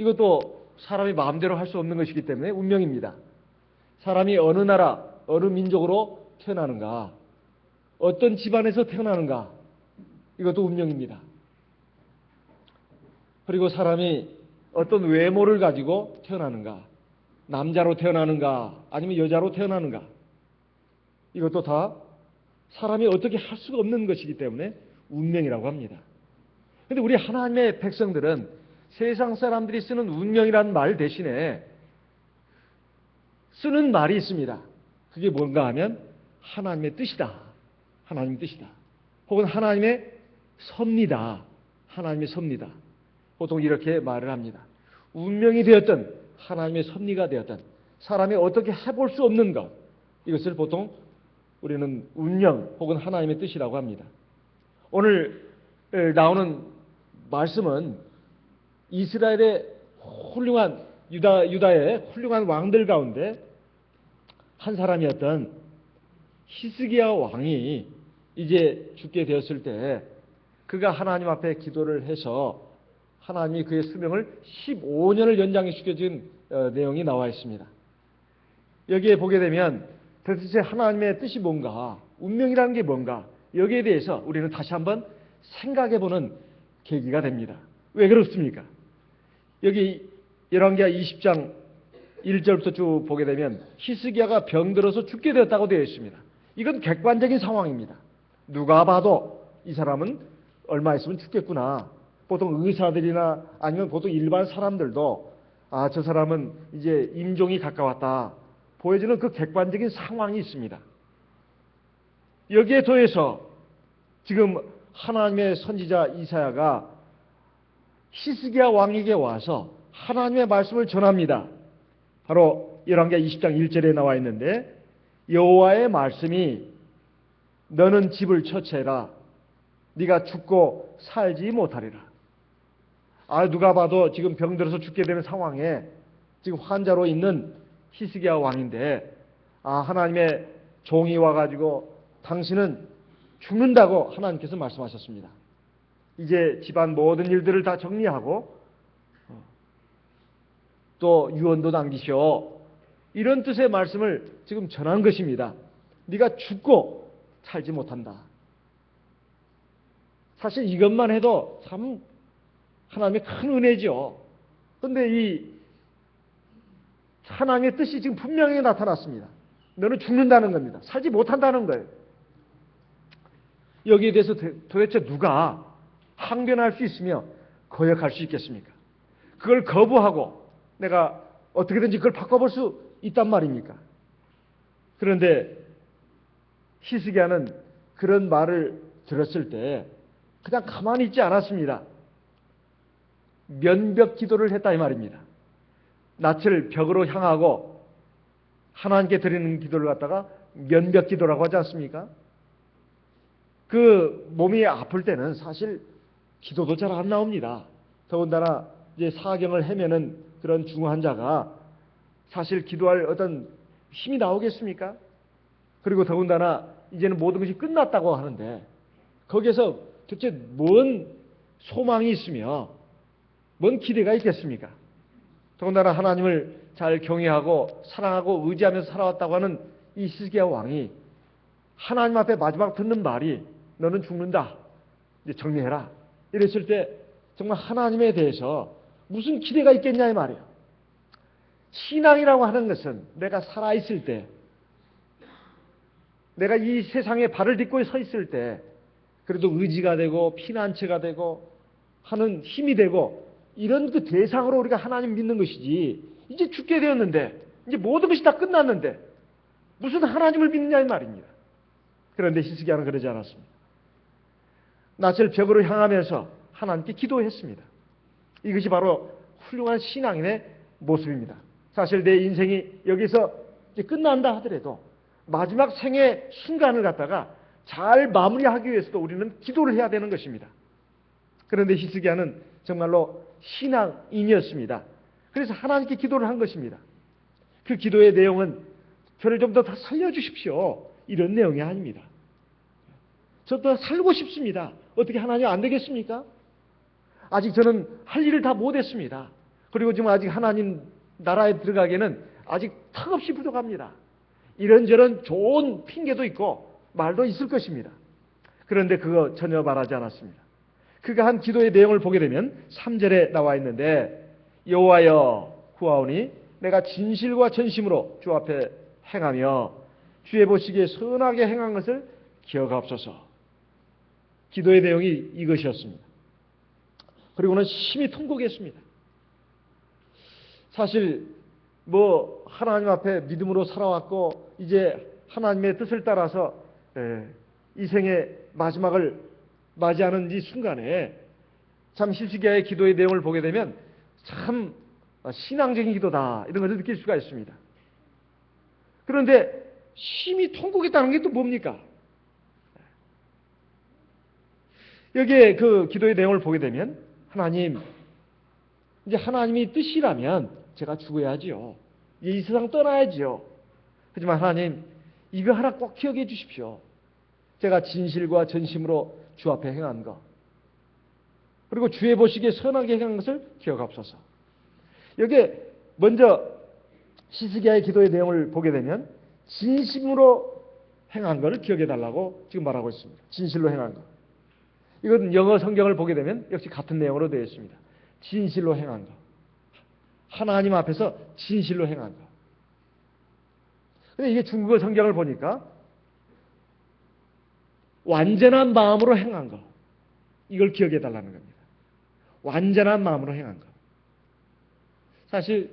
이것도 사람이 마음대로 할 수 없는 것이기 때문에 운명입니다. 사람이 어느 나라, 어느 민족으로 태어나는가, 어떤 집안에서 태어나는가, 이것도 운명입니다. 그리고 사람이 어떤 외모를 가지고 태어나는가, 남자로 태어나는가, 아니면 여자로 태어나는가, 이것도 다 사람이 어떻게 할 수가 없는 것이기 때문에 운명이라고 합니다. 그런데 우리 하나님의 백성들은 세상 사람들이 쓰는 운명이라는 말 대신에 쓰는 말이 있습니다. 그게 뭔가 하면 하나님의 뜻이다. 하나님의 뜻이다. 혹은 하나님의 섭니다. 하나님의 섭니다. 보통 이렇게 말을 합니다. 운명이 되었든 하나님의 섭리가 되었든 사람이 어떻게 해볼 수 없는 것, 이것을 보통 우리는 운명 혹은 하나님의 뜻이라고 합니다. 오늘 나오는 말씀은 이스라엘의 훌륭한 유다의 훌륭한 왕들 가운데 한 사람이었던 히스기야 왕이 이제 죽게 되었을 때 그가 하나님 앞에 기도를 해서 하나님이 그의 수명을 15년을 연장해 주신 내용이 나와 있습니다. 여기에 보게 되면 도대체 하나님의 뜻이 뭔가, 운명이라는 게 뭔가, 여기에 대해서 우리는 다시 한번 생각해보는 계기가 됩니다. 왜 그렇습니까? 여기 열왕기하 20장 1절부터 쭉 보게 되면 히스기야가 병들어서 죽게 되었다고 되어 있습니다. 이건 객관적인 상황입니다. 누가 봐도 이 사람은 얼마 있으면 죽겠구나. 보통 의사들이나 아니면 보통 일반 사람들도 저 사람은 이제 임종이 가까웠다 보여지는 그 객관적인 상황이 있습니다. 여기에 더해서 지금 하나님의 선지자 이사야가 히스기야 왕에게 와서 하나님의 말씀을 전합니다. 바로 열왕기하 20장 1절에 나와 있는데 여호와의 말씀이 너는 집을 처치해라. 네가 죽고 살지 못하리라. 누가 봐도 지금 병들어서 죽게 되는 상황에 지금 환자로 있는 히스기야 왕인데 하나님의 종이 와가지고 당신은 죽는다고 하나님께서 말씀하셨습니다. 이제 집안 모든 일들을 다 정리하고 또 유언도 남기시오. 이런 뜻의 말씀을 지금 전한 것입니다. 네가 죽고 살지 못한다. 사실 이것만 해도 참 하나님의 큰 은혜죠. 그런데 이 하나님의 뜻이 지금 분명히 나타났습니다. 너는 죽는다는 겁니다. 살지 못한다는 거예요. 여기에 대해서 도대체 누가 항변할 수 있으며 거역할 수 있겠습니까? 그걸 거부하고 내가 어떻게든지 그걸 바꿔볼 수 있단 말입니까? 그런데 히스기야는 그런 말을 들었을 때 그냥 가만히 있지 않았습니다. 면벽 기도를 했다 이 말입니다. 낯을 벽으로 향하고 하나님께 드리는 기도를 갖다가 면벽 기도라고 하지 않습니까? 그 몸이 아플 때는 사실 기도도 잘 안 나옵니다. 더군다나 이제 사경을 헤매는 그런 중환자가 사실 기도할 어떤 힘이 나오겠습니까? 그리고 더군다나 이제는 모든 것이 끝났다고 하는데 거기에서 도대체 뭔 소망이 있으며 뭔 기대가 있겠습니까? 더군다나 하나님을 잘 경외하고 사랑하고 의지하면서 살아왔다고 하는 이 히스기야 왕이 하나님 앞에 마지막 듣는 말이 너는 죽는다. 이제 정리해라. 이랬을 때 정말 하나님에 대해서 무슨 기대가 있겠냐 이 말이에요. 신앙이라고 하는 것은 내가 살아있을 때, 내가 이 세상에 발을 딛고 서 있을 때 그래도 의지가 되고 피난처가 되고 하는 힘이 되고 이런 그 대상으로 우리가 하나님 믿는 것이지, 이제 죽게 되었는데 이제 모든 것이 다 끝났는데 무슨 하나님을 믿느냐 이 말입니다. 그런데 히스기야는 그러지 않았습니다. 낯을 벽으로 향하면서 하나님께 기도했습니다. 이것이 바로 훌륭한 신앙인의 모습입니다. 사실 내 인생이 여기서 이제 끝난다 하더라도 마지막 생의 순간을 갖다가 잘 마무리하기 위해서도 우리는 기도를 해야 되는 것입니다. 그런데 히스기야는 정말로 신앙인이었습니다. 그래서 하나님께 기도를 한 것입니다. 그 기도의 내용은 저를 좀 더 살려주십시오. 이런 내용이 아닙니다. 저도 살고 싶습니다. 어떻게 하나님 안 되겠습니까? 아직 저는 할 일을 다 못했습니다. 그리고 지금 아직 하나님 나라에 들어가기에는 아직 턱없이 부족합니다. 이런저런 좋은 핑계도 있고 말도 있을 것입니다. 그런데 그거 전혀 말하지 않았습니다. 그가 한 기도의 내용을 보게 되면 3절에 나와 있는데 여호와여 구하오니 내가 진실과 전심으로 주 앞에 행하며 주의 보시기에 선하게 행한 것을 기억하옵소서. 기도의 내용이 이것이었습니다. 그리고는 심히 통곡했습니다. 사실 하나님 앞에 믿음으로 살아왔고 이제 하나님의 뜻을 따라서 이 생의 마지막을 맞이하는 이 순간에 참 히스기야의 기도의 내용을 보게 되면 참 신앙적인 기도다 이런 것을 느낄 수가 있습니다. 그런데 심히 통곡했다는 게 또 뭡니까? 여기에 그 기도의 내용을 보게 되면 하나님, 이제 하나님이 뜻이라면 제가 죽어야지요. 이 세상 떠나야지요. 하지만 하나님, 이거 하나 꼭 기억해 주십시오. 제가 진실과 전심으로 주 앞에 행한 것, 그리고 주의 보시기에 선하게 행한 것을 기억하옵소서. 여기에 먼저 히스기야의 기도의 내용을 보게 되면 진심으로 행한 것을 기억해 달라고 지금 말하고 있습니다. 진실로 행한 것. 이건 영어 성경을 보게 되면 역시 같은 내용으로 되어 있습니다. 진실로 행한 것. 하나님 앞에서 진실로 행한 것. 근데 이게 중국어 성경을 보니까 완전한 마음으로 행한 것. 이걸 기억해 달라는 겁니다. 완전한 마음으로 행한 것. 사실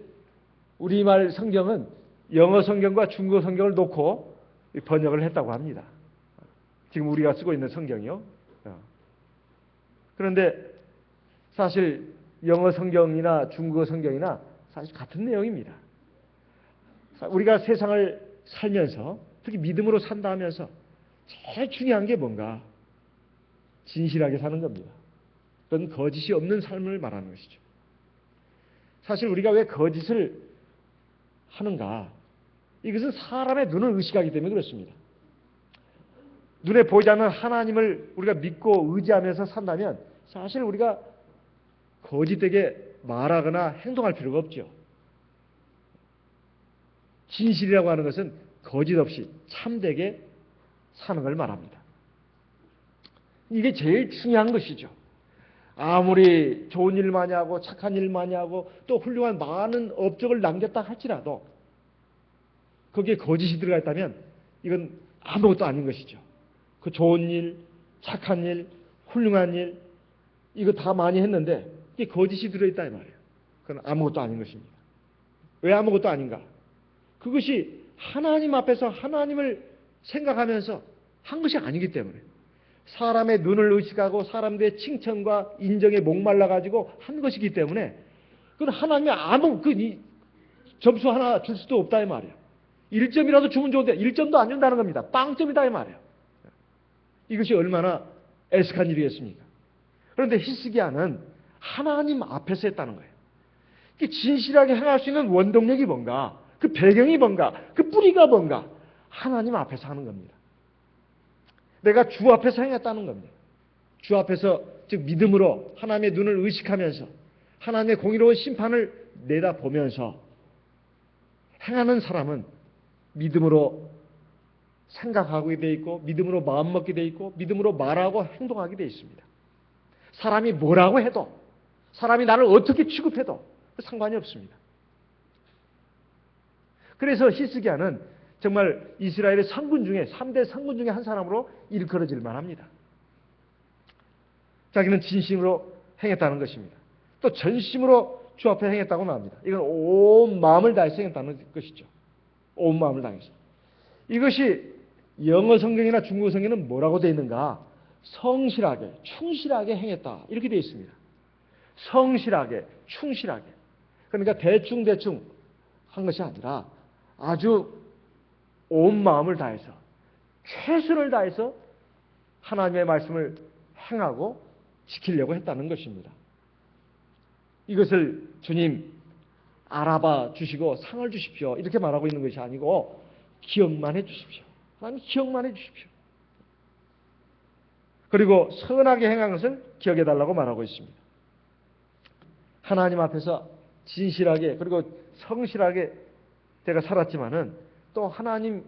우리말 성경은 영어 성경과 중국어 성경을 놓고 번역을 했다고 합니다. 지금 우리가 쓰고 있는 성경이요. 그런데 사실 영어 성경이나 중국어 성경이나 사실 같은 내용입니다. 우리가 세상을 살면서 특히 믿음으로 산다 하면서 제일 중요한 게 뭔가? 진실하게 사는 겁니다. 그건 거짓이 없는 삶을 말하는 것이죠. 사실 우리가 왜 거짓을 하는가? 이것은 사람의 눈을 의식하기 때문에 그렇습니다. 눈에 보이지 않는 하나님을 우리가 믿고 의지하면서 산다면 사실 우리가 거짓되게 말하거나 행동할 필요가 없죠. 진실이라고 하는 것은 거짓 없이 참되게 사는 걸 말합니다. 이게 제일 중요한 것이죠. 아무리 좋은 일 많이 하고 착한 일 많이 하고 또 훌륭한 많은 업적을 남겼다 할지라도 거기에 거짓이 들어가 있다면 이건 아무것도 아닌 것이죠. 그 좋은 일, 착한 일, 훌륭한 일 이거 다 많이 했는데 이게 거짓이 들어있다 이 말이에요. 그건 아무것도 아닌 것입니다. 왜 아무것도 아닌가? 그것이 하나님 앞에서 하나님을 생각하면서 한 것이 아니기 때문에 사람의 눈을 의식하고 사람들의 칭찬과 인정에 목말라 가지고 한 것이기 때문에 그건 하나님의 아무 점수 하나 줄 수도 없다 이 말이에요. 1점이라도 주면 좋은데 1점도 안 준다는 겁니다. 빵점이다 이 말이에요. 이것이 얼마나 애석한 일이겠습니까? 그런데 히스기야는 하나님 앞에서 했다는 거예요. 진실하게 행할 수 있는 원동력이 뭔가, 그 배경이 뭔가, 그 뿌리가 뭔가 하나님 앞에서 하는 겁니다. 내가 주 앞에서 행했다는 겁니다. 주 앞에서 즉 믿음으로 하나님의 눈을 의식하면서 하나님의 공의로운 심판을 내다보면서 행하는 사람은 믿음으로 생각하게 돼 있고 믿음으로 마음먹게 돼 있고 믿음으로 말하고 행동하게 돼 있습니다. 사람이 뭐라고 해도 사람이 나를 어떻게 취급해도 상관이 없습니다. 그래서 히스기야는 정말 이스라엘의 성군 중에 3대 성군 중에 한 사람으로 일컬어질 만합니다. 자기는 진심으로 행했다는 것입니다. 또 전심으로 주 앞에 행했다고 말합니다. 이건 온 마음을 다해서 행했다는 것이죠. 온 마음을 다해서. 이것이 영어 성경이나 중국어 성경은 뭐라고 되어 있는가? 성실하게, 충실하게 행했다. 이렇게 되어 있습니다. 성실하게, 충실하게. 그러니까 대충 한 것이 아니라 아주 온 마음을 다해서, 최선을 다해서 하나님의 말씀을 행하고 지키려고 했다는 것입니다. 이것을 주님 알아봐 주시고 상을 주십시오. 이렇게 말하고 있는 것이 아니고 기억만 해 주십시오. 하나님 기억만 해 주십시오. 그리고 선하게 행한 것을 기억해 달라고 말하고 있습니다. 하나님 앞에서 진실하게 그리고 성실하게 제가 살았지만은 또 하나님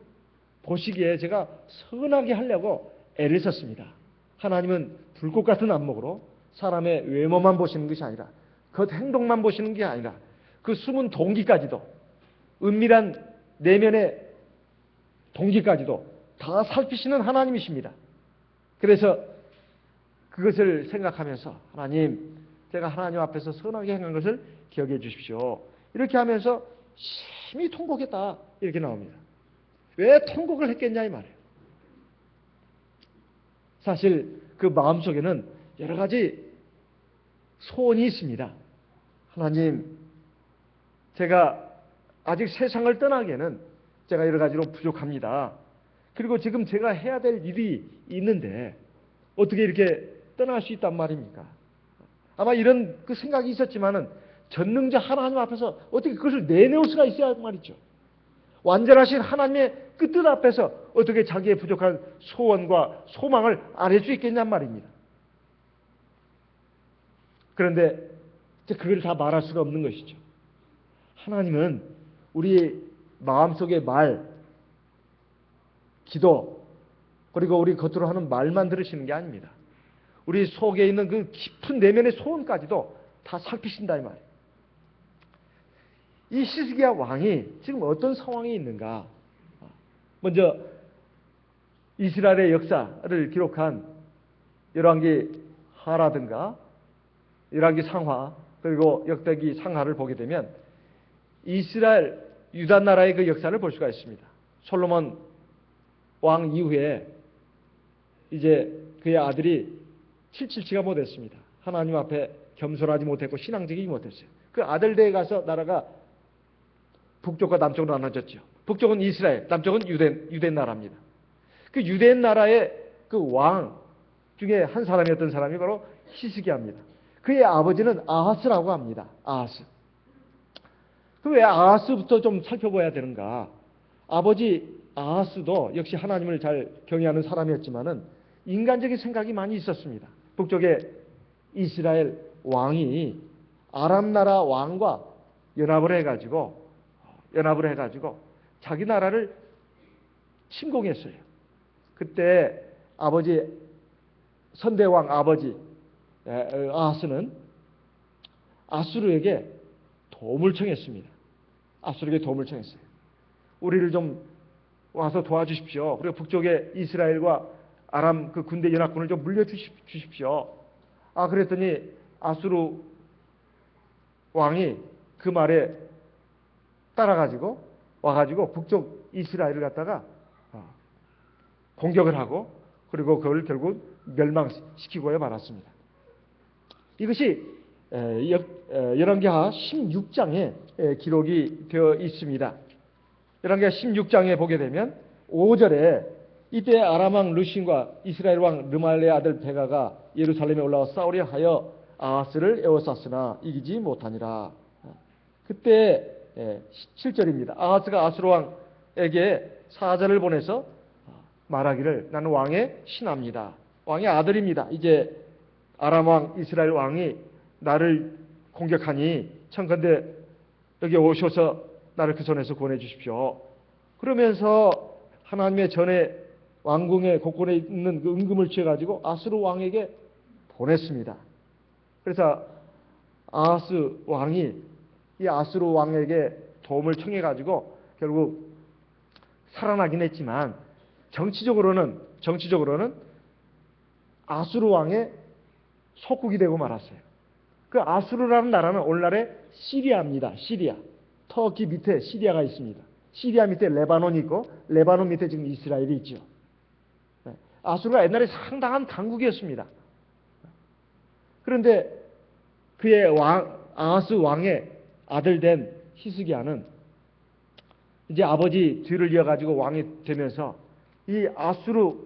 보시기에 제가 선하게 하려고 애를 썼습니다. 하나님은 불꽃 같은 안목으로 사람의 외모만 보시는 것이 아니라 겉 행동만 보시는 게 아니라 그 숨은 동기까지도 은밀한 내면의 동기까지도 다 살피시는 하나님이십니다. 그래서 그것을 생각하면서 하나님, 제가 하나님 앞에서 선하게 행한 것을 기억해 주십시오. 이렇게 하면서 심히 통곡했다. 이렇게 나옵니다. 왜 통곡을 했겠냐 이 말이에요. 사실 그 마음속에는 여러 가지 소원이 있습니다. 하나님, 제가 아직 세상을 떠나기에는 제가 여러 가지로 부족합니다. 그리고 지금 제가 해야 될 일이 있는데 어떻게 이렇게 떠날 수 있단 말입니까? 아마 이런 그 생각이 있었지만은 전능자 하나님 앞에서 어떻게 그것을 내놓을 수가 있어야 말이죠. 완전하신 하나님의 그 뜻 앞에서 어떻게 자기의 부족한 소원과 소망을 아뢰 수 있겠냔 말입니다. 그런데 그걸 다 말할 수가 없는 것이죠. 하나님은 우리 마음속의 말, 기도, 그리고 우리 겉으로 하는 말만 들으시는 게 아닙니다. 우리 속에 있는 그 깊은 내면의 소원까지도 다 살피신다 이 말이에요. 이 히스기야 왕이 지금 어떤 상황이 있는가? 먼저 이스라엘의 역사를 기록한 열왕기 하라든가 열왕기 상하 그리고 역대기 상하를 보게 되면 이스라엘 유다 나라의 그 역사를 볼 수가 있습니다. 솔로몬 왕 이후에 이제 그의 아들이 칠칠치가 못했습니다. 하나님 앞에 겸손하지 못했고 신앙적이지 못했어요. 그 아들대에 가서 나라가 북쪽과 남쪽으로 나눠졌죠. 북쪽은 이스라엘, 남쪽은 유대 나라입니다. 그 유대 나라의 그 왕 중에 한 사람이었던 사람이 바로 히스기야입니다. 그의 아버지는 아하스라고 합니다. 아하스. 그 왜 아하스부터 좀 살펴봐야 되는가? 아버지 아하스도 역시 하나님을 잘 경외하는 사람이었지만은 인간적인 생각이 많이 있었습니다. 북쪽에 이스라엘 왕이 아람 나라 왕과 연합을 해가지고 자기 나라를 침공했어요. 그때 아버지 선대왕 아버지 아하스는 아수르에게 도움을 청했습니다. 아수르에게 도움을 청했어요. 우리를 좀 와서 도와주십시오. 그리고 북쪽에 이스라엘과 아람 그 군대 연합군을 좀 물려주십시오. 그랬더니 아수르 왕이 그 말에 따라가지고 와가지고 북쪽 이스라엘을 갖다가 공격을 하고 그리고 그걸 결국 멸망시키고야 말았습니다. 이것이 열왕기하 16장에 기록이 되어 있습니다. 열왕기하 16장에 보게 되면 5절에 이때 아람 왕 르신과 이스라엘 왕 르말레의 아들 베가가 예루살렘에 올라와 싸우려 하여 아하스를 에워쌌으나 이기지 못하니라. 그때 7절입니다. 아하스가 아수르 왕에게 사자를 보내서 말하기를 나는 왕의 신하입니다. 왕의 아들입니다. 이제 아람 왕 이스라엘 왕이 나를 공격하니 청컨대 여기 오셔서 나를 그 손에서 구원해 주십시오. 그러면서 하나님의 전에 왕궁의 곳곳에 있는 그 은금을 취해가지고 아수르 왕에게 보냈습니다. 그래서 아하스 왕이 이 아수르 왕에게 도움을 청해가지고 결국 살아나긴 했지만 정치적으로는 아수르 왕의 속국이 되고 말았어요. 그 아수르라는 나라는 오늘날의 시리아입니다. 시리아. 터키 밑에 시리아가 있습니다. 시리아 밑에 레바논이 있고 레바논 밑에 지금 이스라엘이 있죠. 아수르가 옛날에 상당한 강국이었습니다. 그런데 그의 아하스 왕의 아들 된 히스기야는 이제 아버지 뒤를 이어가지고 왕이 되면서 이 아수르의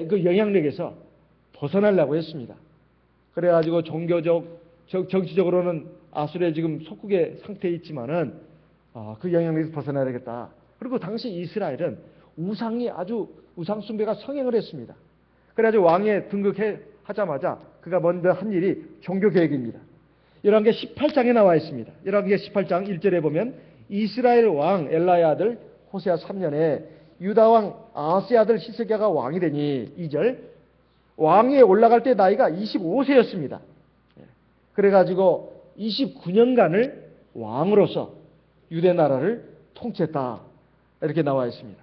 그 영향력에서 벗어나려고 했습니다. 그래가지고 정치적으로는 아수르의 지금 속국의 상태에 있지만은 그 영향력에서 벗어나야 되겠다. 그리고 당시 이스라엘은 우상 숭배가 성행을 했습니다. 그래가지고 왕에 등극하자마자 그가 먼저 한 일이 종교 개혁입니다. 열왕기 18장에 나와 있습니다. 열왕기 18장 1절에 보면 이스라엘 왕 엘라의 아들 호세아 3년에 유다 왕 아하스의 아들 히스기야가 왕이 되니 2절 왕위에 올라갈 때 나이가 25세였습니다. 그래가지고 29년간을 왕으로서 유대 나라를 통치했다. 이렇게 나와 있습니다.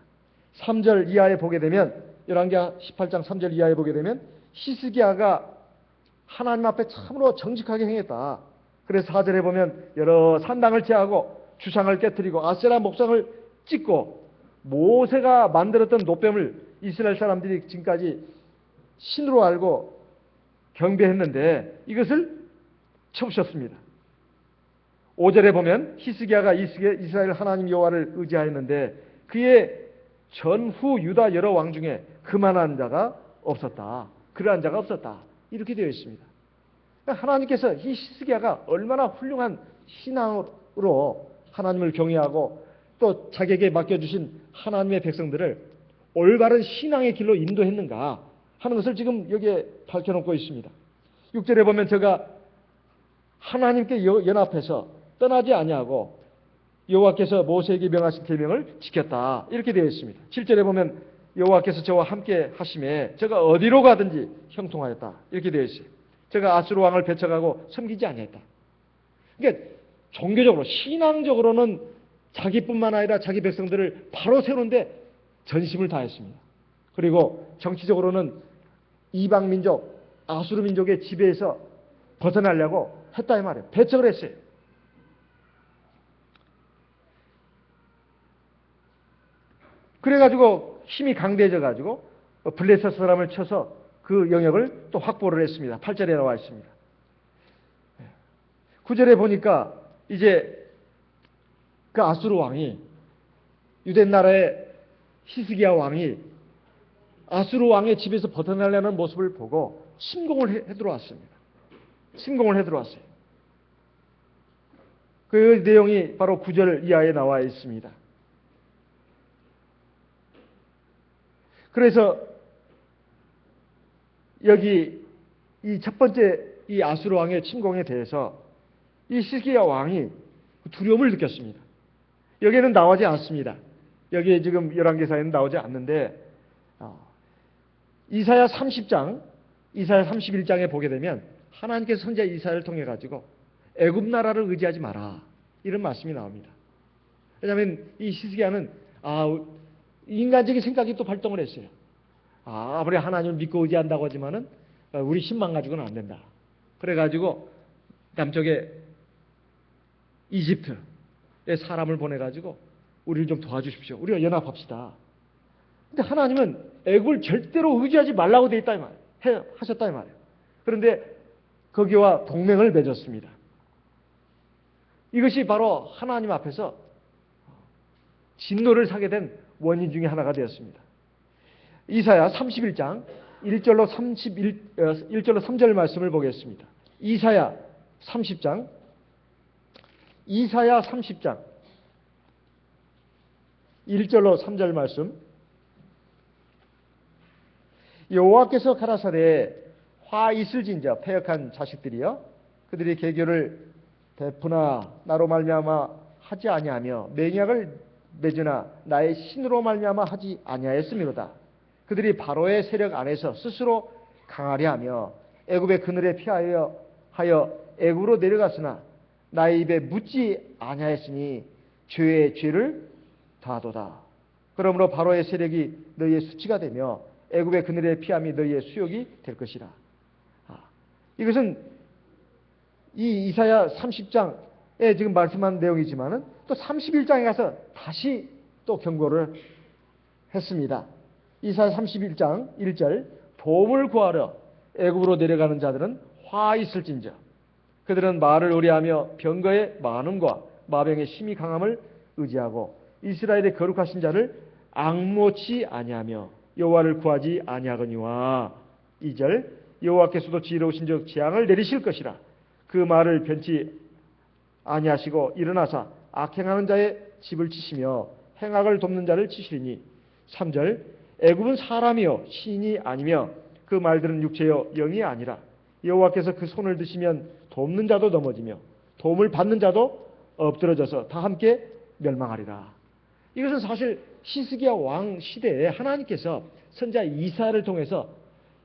3절 이하에 보게 되면 열왕기 18장 3절 이하에 보게 되면 히스기야가 하나님 앞에 참으로 정직하게 행했다. 그래서 4절에 보면 여러 산당을 제하고 주상을 깨뜨리고 아세라 목상을 찍고 모세가 만들었던 노뱀을 이스라엘 사람들이 지금까지 신으로 알고 경배했는데 이것을 쳐부셨습니다. 5절에 보면 히스기야가 이스라엘 하나님 여호와를 의지하였는데 그의 전후 유다 여러 왕 중에 그만한 자가 없었다. 그러한 자가 없었다. 이렇게 되어 있습니다. 하나님께서 이 히스기야가 얼마나 훌륭한 신앙으로 하나님을 경외하고 또 자기에게 맡겨주신 하나님의 백성들을 올바른 신앙의 길로 인도했는가 하는 것을 지금 여기에 밝혀놓고 있습니다. 6절에 보면 제가 하나님께 연합해서 떠나지 아니하고 여호와께서 모세에게 명하신 계명을 지켰다. 이렇게 되어 있습니다. 7절에 보면 여호와께서 저와 함께 하심에 제가 어디로 가든지 형통하였다. 이렇게 되어 있어요. 제가 아수르 왕을 배척하고 섬기지 아니했다. 그러니까 종교적으로 신앙적으로는 자기뿐만 아니라 자기 백성들을 바로 세우는데 전심을 다했습니다. 그리고 정치적으로는 이방 민족, 아수르 민족의 지배에서 벗어나려고 했다 이 말이에요. 배척을 했어요. 그래가지고 힘이 강대해져가지고 블레셋 사람을 쳐서 그 영역을 또 확보를 했습니다. 8절에 나와 있습니다. 9절에 보니까 이제 그 아수르 왕이 유대 나라의 히스기야 왕이 아수르 왕의 집에서 벗어나려는 모습을 보고 침공을 해 들어왔습니다. 침공을 해 들어왔어요. 그 내용이 바로 9절 이하에 나와 있습니다. 그래서 여기 이 첫 번째 이 아수르 왕의 침공에 대해서 이 히스기야 왕이 두려움을 느꼈습니다. 여기에는 나오지 않습니다. 여기에 지금 열왕기사에는 나오지 않는데 이사야 30장, 이사야 31장에 보게 되면 하나님께서 선지자 이사야를 통해 가지고 애굽 나라를 의지하지 마라 이런 말씀이 나옵니다. 왜냐하면 이 히스기야는 인간적인 생각이 또 발동을 했어요. 아무리 하나님을 믿고 의지한다고 하지만은 우리 힘만 가지고는 안 된다. 그래가지고 남쪽에 이집트에 사람을 보내가지고 우리를 좀 도와주십시오. 우리가 연합합시다. 근데 하나님은 애굽을 절대로 의지하지 말라고 돼 있다 이 말이에요. 하셨다 이 말이에요. 그런데 거기와 동맹을 맺었습니다. 이것이 바로 하나님 앞에서 진노를 사게 된 원인 중에 하나가 되었습니다. 이사야 31장 1절로 3절 말씀을 보겠습니다. 이사야 30장 1절로 3절 말씀. 여호와께서 가라사대 화 있을진저 패역한 자식들이여 그들이 계교를 베푸나 나로 말미암아 하지 아니하며 맹약을 맺으나 나의 신으로 말미암아 하지 아니하였음이로다. 그들이 바로의 세력 안에서 스스로 강하려 하며 애굽의 그늘에 피하여 애굽으로 내려갔으나 나의 입에 묻지 아니하였으니 죄의 죄를 다하도다. 그러므로 바로의 세력이 너희의 수치가 되며 애굽의 그늘에 피함이 너희의 수욕이 될 것이라. 이것은 이 이사야 30장에 지금 말씀한 내용이지만은 또 31장에 가서 다시 또 경고를 했습니다. 이사야 31장 1절 도움을 구하러 애굽으로 내려가는 자들은 화 있을진저 그들은 말을 의뢰하며 병거의 많음과 마병의 힘이 강함을 의지하고 이스라엘의 거룩하신 자를 앙모치 아니하며 여호와를 구하지 아니하거니와 2절 여호와께서도 지혜로우신 즉 재앙을 내리실 것이라 그 말을 변치 아니하시고 일어나사 악행하는 자의 집을 치시며 행악을 돕는 자를 치시리니 3절 애굽은 사람이요 신이 아니며 그 말들은 육체요 영이 아니라 여호와께서 그 손을 드시면 돕는 자도 넘어지며 도움을 받는 자도 엎드러져서 다 함께 멸망하리라. 이것은 사실 히스기야 왕 시대에 하나님께서 선지자 이사야를 통해서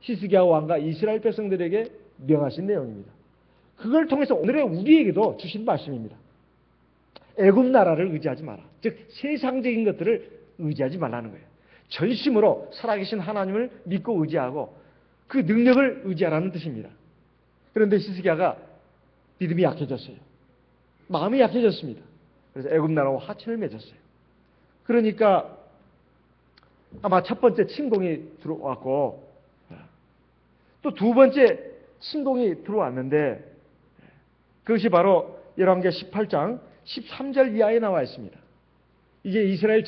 히스기야 왕과 이스라엘 백성들에게 명하신 내용입니다. 그걸 통해서 오늘의 우리에게도 주신 말씀입니다. 애굽 나라를 의지하지 마라. 즉 세상적인 것들을 의지하지 말라는 거예요. 전심으로 살아계신 하나님을 믿고 의지하고 그 능력을 의지하라는 뜻입니다. 그런데 히스기야가 믿음이 약해졌어요. 마음이 약해졌습니다. 그래서 애굽 나라와 화친을 맺었어요. 그러니까 아마 첫 번째 침공이 들어왔고 또 두 번째 침공이 들어왔는데 그것이 바로 열왕기 18장 13절 이하에 나와 있습니다. 이제 이스라엘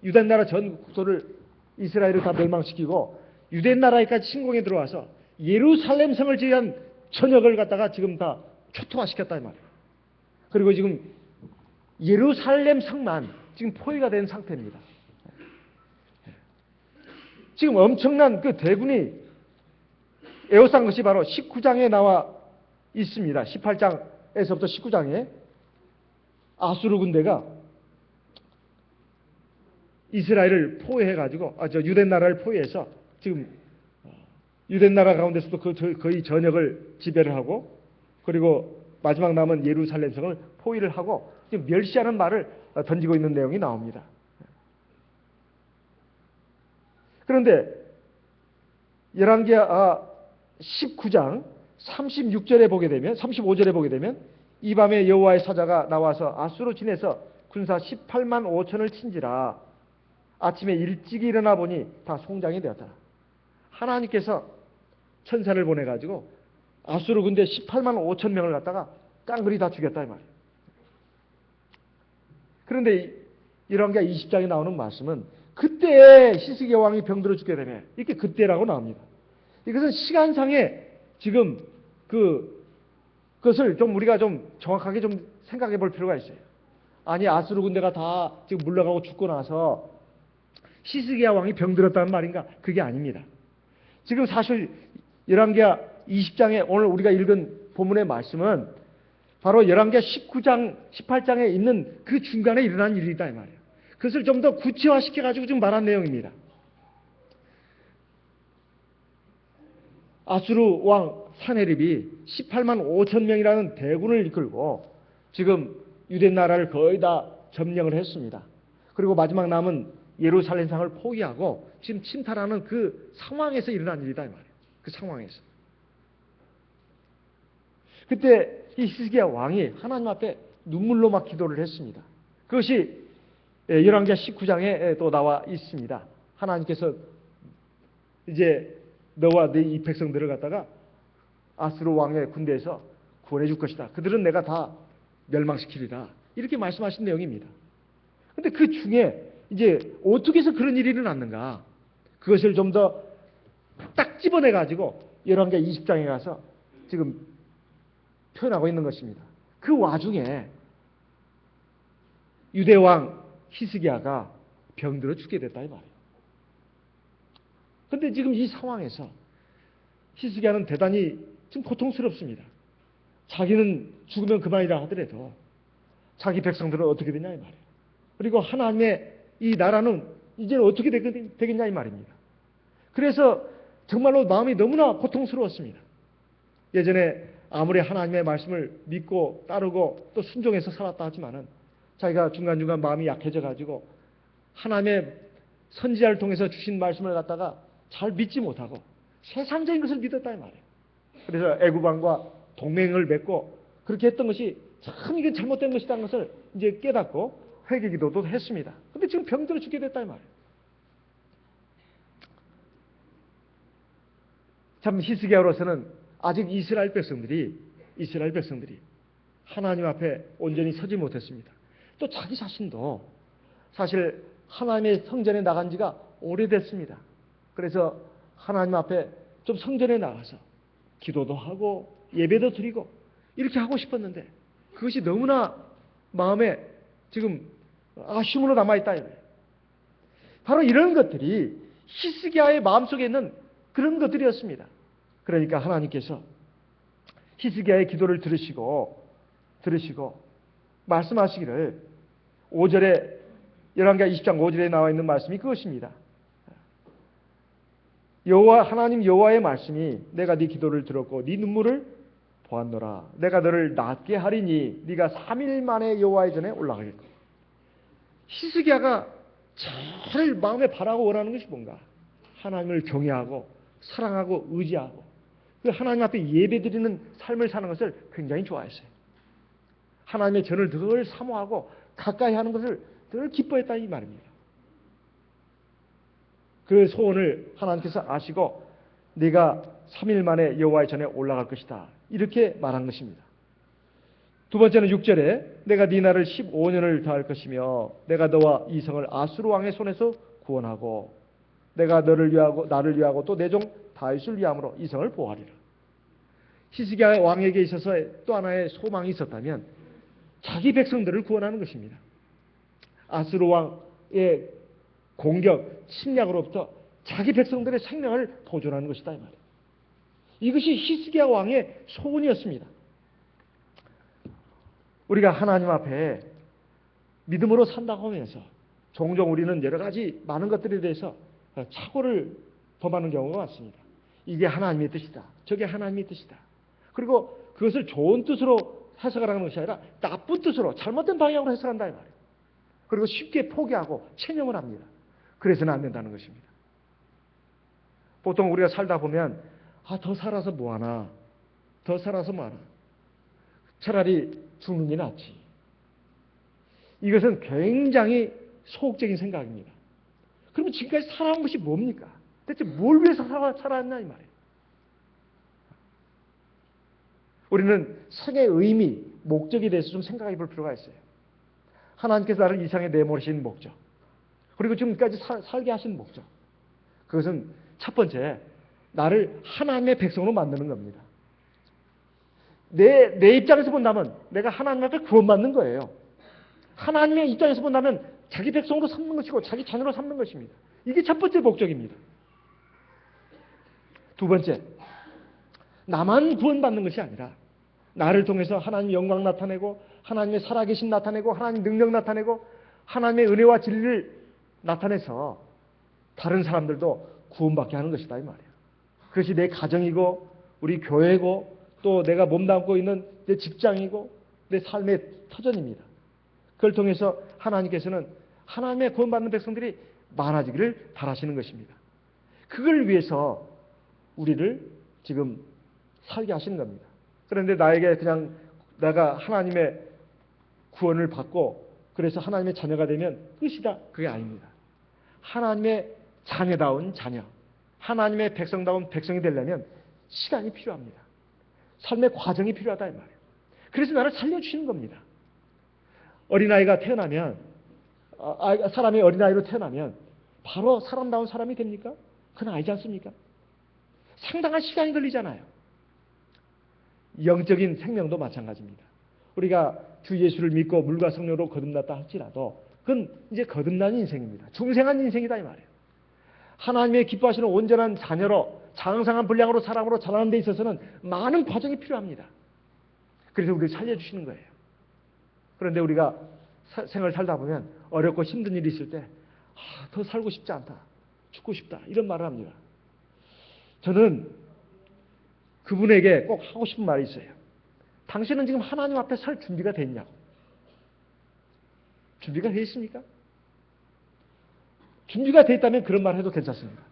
유대 나라 전 국토를 이스라엘을 다 멸망시키고 유대 나라에까지 침공에 들어와서 예루살렘 성을 지은 전역을 갖다가 지금 다 초토화시켰다 이 말이에요. 그리고 지금 예루살렘 성만 지금 포위가 된 상태입니다. 지금 엄청난 그 대군이 에워싼 것이 바로 19장에 나와 있습니다. 18장에서부터 19장에 아수르 군대가 이스라엘을 포위해가지고 유대 나라를 포위해서 지금 유대 나라 가운데서도 거의 전역을 지배를 하고 그리고 마지막 남은 예루살렘 성을 포위를 하고 지금 멸시하는 말을 던지고 있는 내용이 나옵니다. 그런데 열왕기하 19장 36절에 보게 되면 35절에 보게 되면 이 밤에 여호와의 사자가 나와서 아수르 진에서 군사 18만 5천을 친지라 아침에 일찍 일어나 보니 다 송장이 되었다. 하나님께서 천사를 보내가지고 아수르 군대 18만 5천 명을 갖다가 깡그리 다 죽였다 이 말이에요. 그런데 열왕기하 20장에 나오는 말씀은 그때 히스기야 왕이 병들어 죽게 되면 이렇게 그때라고 나옵니다. 이것은 시간상에 지금 그것을 좀 우리가 좀 정확하게 좀 생각해 볼 필요가 있어요. 아니 아수르 군대가 다 지금 물러가고 죽고 나서 히스기야 왕이 병들었다는 말인가? 그게 아닙니다. 지금 사실 열왕기하 20장에 오늘 우리가 읽은 본문의 말씀은 바로 열왕기하 19장, 18장에 있는 그 중간에 일어난 일이다 이 말이에요. 그것을 좀 더 구체화시켜가지고 지금 말한 내용입니다. 아수르 왕 사네립이 18만 5천 명이라는 대군을 이끌고 지금 유대 나라를 거의 다 점령을 했습니다. 그리고 마지막 남은 예루살렘 성을 포기하고 지금 침탈하는 그 상황에서 일어난 일이다 이 말이에요. 그 상황에서. 그때 이 히스기야 왕이 하나님 앞에 눈물로 막 기도를 했습니다. 그것이 열왕기하 19장에 또 나와 있습니다. 하나님께서 이제 너와 네 이 백성들을 갖다가 아수르 왕의 군대에서 구원해 줄 것이다. 그들은 내가 다 멸망시키리라. 이렇게 말씀하신 내용입니다. 그런데 그 중에 이제 어떻게 해서 그런 일이 일어났는가? 그것을 좀 더 딱 집어내 가지고 열왕기하 20장에 가서 지금 표현하고 있는 것입니다. 그 와중에 유대 왕 히스기야가 병들어 죽게 됐다 이 말이에요. 그런데 지금 이 상황에서 히스기야는 대단히 좀 고통스럽습니다. 자기는 죽으면 그만이라 하더라도 자기 백성들은 어떻게 되냐 이 말이에요. 그리고 하나님의 이 나라는 이제는 어떻게 되겠냐 이 말입니다. 그래서 정말로 마음이 너무나 고통스러웠습니다. 예전에 아무리 하나님의 말씀을 믿고 따르고 또 순종해서 살았다 하지만은 자기가 중간중간 마음이 약해져 가지고 하나님의 선지자를 통해서 주신 말씀을 갖다가 잘 믿지 못하고 세상적인 것을 믿었다 이 말이에요. 그래서 애굽 왕과 동맹을 맺고 그렇게 했던 것이 참 이게 잘못된 것이라는 것을 이제 깨닫고 회개기도도 했습니다. 근데 지금 병들어 죽게 됐다 이 말이에요. 참 히스기야로서는 아직 이스라엘 백성들이 하나님 앞에 온전히 서지 못했습니다. 또 자기 자신도 사실 하나님의 성전에 나간 지가 오래됐습니다. 그래서 하나님 앞에 좀 성전에 나가서 기도도 하고 예배도 드리고 이렇게 하고 싶었는데 그것이 너무나 마음에 지금 아쉬움으로 남아있다. 바로 이런 것들이 히스기야의 마음속에 있는 그런 것들이었습니다. 그러니까 하나님께서 히스기야의 기도를 들으시고 말씀하시기를 5절에 열왕기하 20장 5절에 나와 있는 말씀이 그것입니다. 여호와 하나님 여호와의 말씀이 내가 네 기도를 들었고 네 눈물을 보았노라. 내가 너를 낫게 하리니 네가 3일 만에 여호와의 전에 올라가겠고. 히스기야가 제일 마음에 바라고 원하는 것이 뭔가? 하나님을 경외하고 사랑하고 의지하고 그 하나님 앞에 예배드리는 삶을 사는 것을 굉장히 좋아했어요. 하나님의 전을 늘 사모하고 가까이 하는 것을 늘 기뻐했다 이 말입니다. 그 소원을 하나님께서 아시고 네가 3일 만에 여호와의 전에 올라갈 것이다. 이렇게 말한 것입니다. 두 번째는 6절에 내가 네 날을 15년을 더할 것이며 내가 너와 이 성을 아수르 왕의 손에서 구원하고 내가 나를 위하고 또 내 종 다윗을 위함으로 이 성을 보호하리라. 히스기야 왕에게 있어서 또 하나의 소망이 있었다면 자기 백성들을 구원하는 것입니다. 아수르 왕의 공격, 침략으로부터 자기 백성들의 생명을 보존하는 것이다 이 말이에요. 이것이 히스기야 왕의 소원이었습니다. 우리가 하나님 앞에 믿음으로 산다고 하면서 종종 우리는 여러 가지 많은 것들에 대해서 착오를 범하는 경우가 많습니다. 이게 하나님의 뜻이다. 저게 하나님의 뜻이다. 그리고 그것을 좋은 뜻으로 해석을 하는 것이 아니라 나쁜 뜻으로 잘못된 방향으로 해석한다 이 말이에요. 그리고 쉽게 포기하고 체념을 합니다. 그래서는 안 된다는 것입니다. 보통 우리가 살다 보면 더 살아서 뭐하나, 더 살아서 뭐하나, 차라리 죽는 게 낫지. 이것은 굉장히 소극적인 생각입니다. 그러면 지금까지 살아온 것이 뭡니까? 대체 뭘 위해서 살아왔나 이 말이에요. 우리는 생의 의미, 목적에 대해서 좀 생각해 볼 필요가 있어요. 하나님께서 나를 이 세상에 내모신 목적, 그리고 지금까지 살게 하신 목적, 그것은 첫 번째, 나를 하나님의 백성으로 만드는 겁니다. 내 입장에서 본다면 내가 하나님 앞에 구원받는 거예요. 하나님의 입장에서 본다면 자기 백성으로 삼는 것이고 자기 자녀로 삼는 것입니다. 이게 첫 번째 목적입니다. 두 번째, 나만 구원받는 것이 아니라 나를 통해서 하나님의 영광 나타내고 하나님의 살아계신 나타내고 하나님의 능력 나타내고 하나님의 은혜와 진리를 나타내서 다른 사람들도 구원받게 하는 것이다 이 말이에요. 그것이 내 가정이고 우리 교회고 또 내가 몸담고 있는 내 직장이고 내 삶의 터전입니다. 그걸 통해서 하나님께서는 하나님의 구원받는 백성들이 많아지기를 바라시는 것입니다. 그걸 위해서 우리를 지금 살게 하시는 겁니다. 그런데 나에게 그냥 내가 하나님의 구원을 받고 그래서 하나님의 자녀가 되면 끝이다. 그게 아닙니다. 하나님의 자녀다운 자녀, 하나님의 백성다운 백성이 되려면 시간이 필요합니다. 삶의 과정이 필요하다 이 말이에요. 그래서 나를 살려주시는 겁니다. 어린아이가 태어나면 사람이 어린아이로 태어나면 바로 사람다운 사람이 됩니까? 그건 아니지 않습니까? 상당한 시간이 걸리잖아요. 영적인 생명도 마찬가지입니다. 우리가 주 예수를 믿고 물과 성령으로 거듭났다 할지라도 그건 이제 거듭난 인생입니다. 중생한 인생이다 이 말이에요. 하나님의 기뻐하시는 온전한 자녀로 장성한 분량으로 사람으로 자라는 데 있어서는 많은 과정이 필요합니다. 그래서 우리를 살려주시는 거예요. 그런데 우리가 생을 살다 보면 어렵고 힘든 일이 있을 때 더 살고 싶지 않다. 죽고 싶다. 이런 말을 합니다. 저는 그분에게 꼭 하고 싶은 말이 있어요. 당신은 지금 하나님 앞에 설 준비가 됐냐고. 준비가 되어 있습니까? 준비가 되어 있다면 그런 말 해도 괜찮습니다.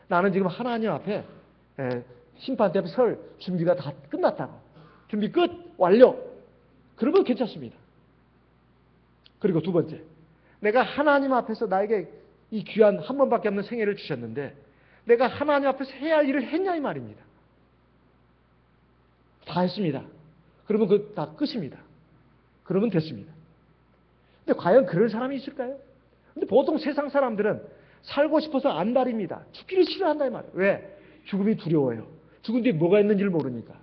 나는 지금 하나님 앞에 심판대 앞에 설 준비가 다 끝났다고. 준비 끝, 완료. 그러면 괜찮습니다. 그리고 두 번째, 내가 하나님 앞에서 나에게 이 귀한 한 번밖에 없는 생애를 주셨는데 내가 하나님 앞에서 해야 할 일을 했냐 이 말입니다. 다 했습니다. 그러면 그 다 끝입니다. 그러면 됐습니다. 근데 과연 그럴 사람이 있을까요? 근데 보통 세상 사람들은 살고 싶어서 안달입니다. 죽기를 싫어한다 이 말이에요. 왜? 죽음이 두려워요. 죽은 뒤에 뭐가 있는지를 모르니까.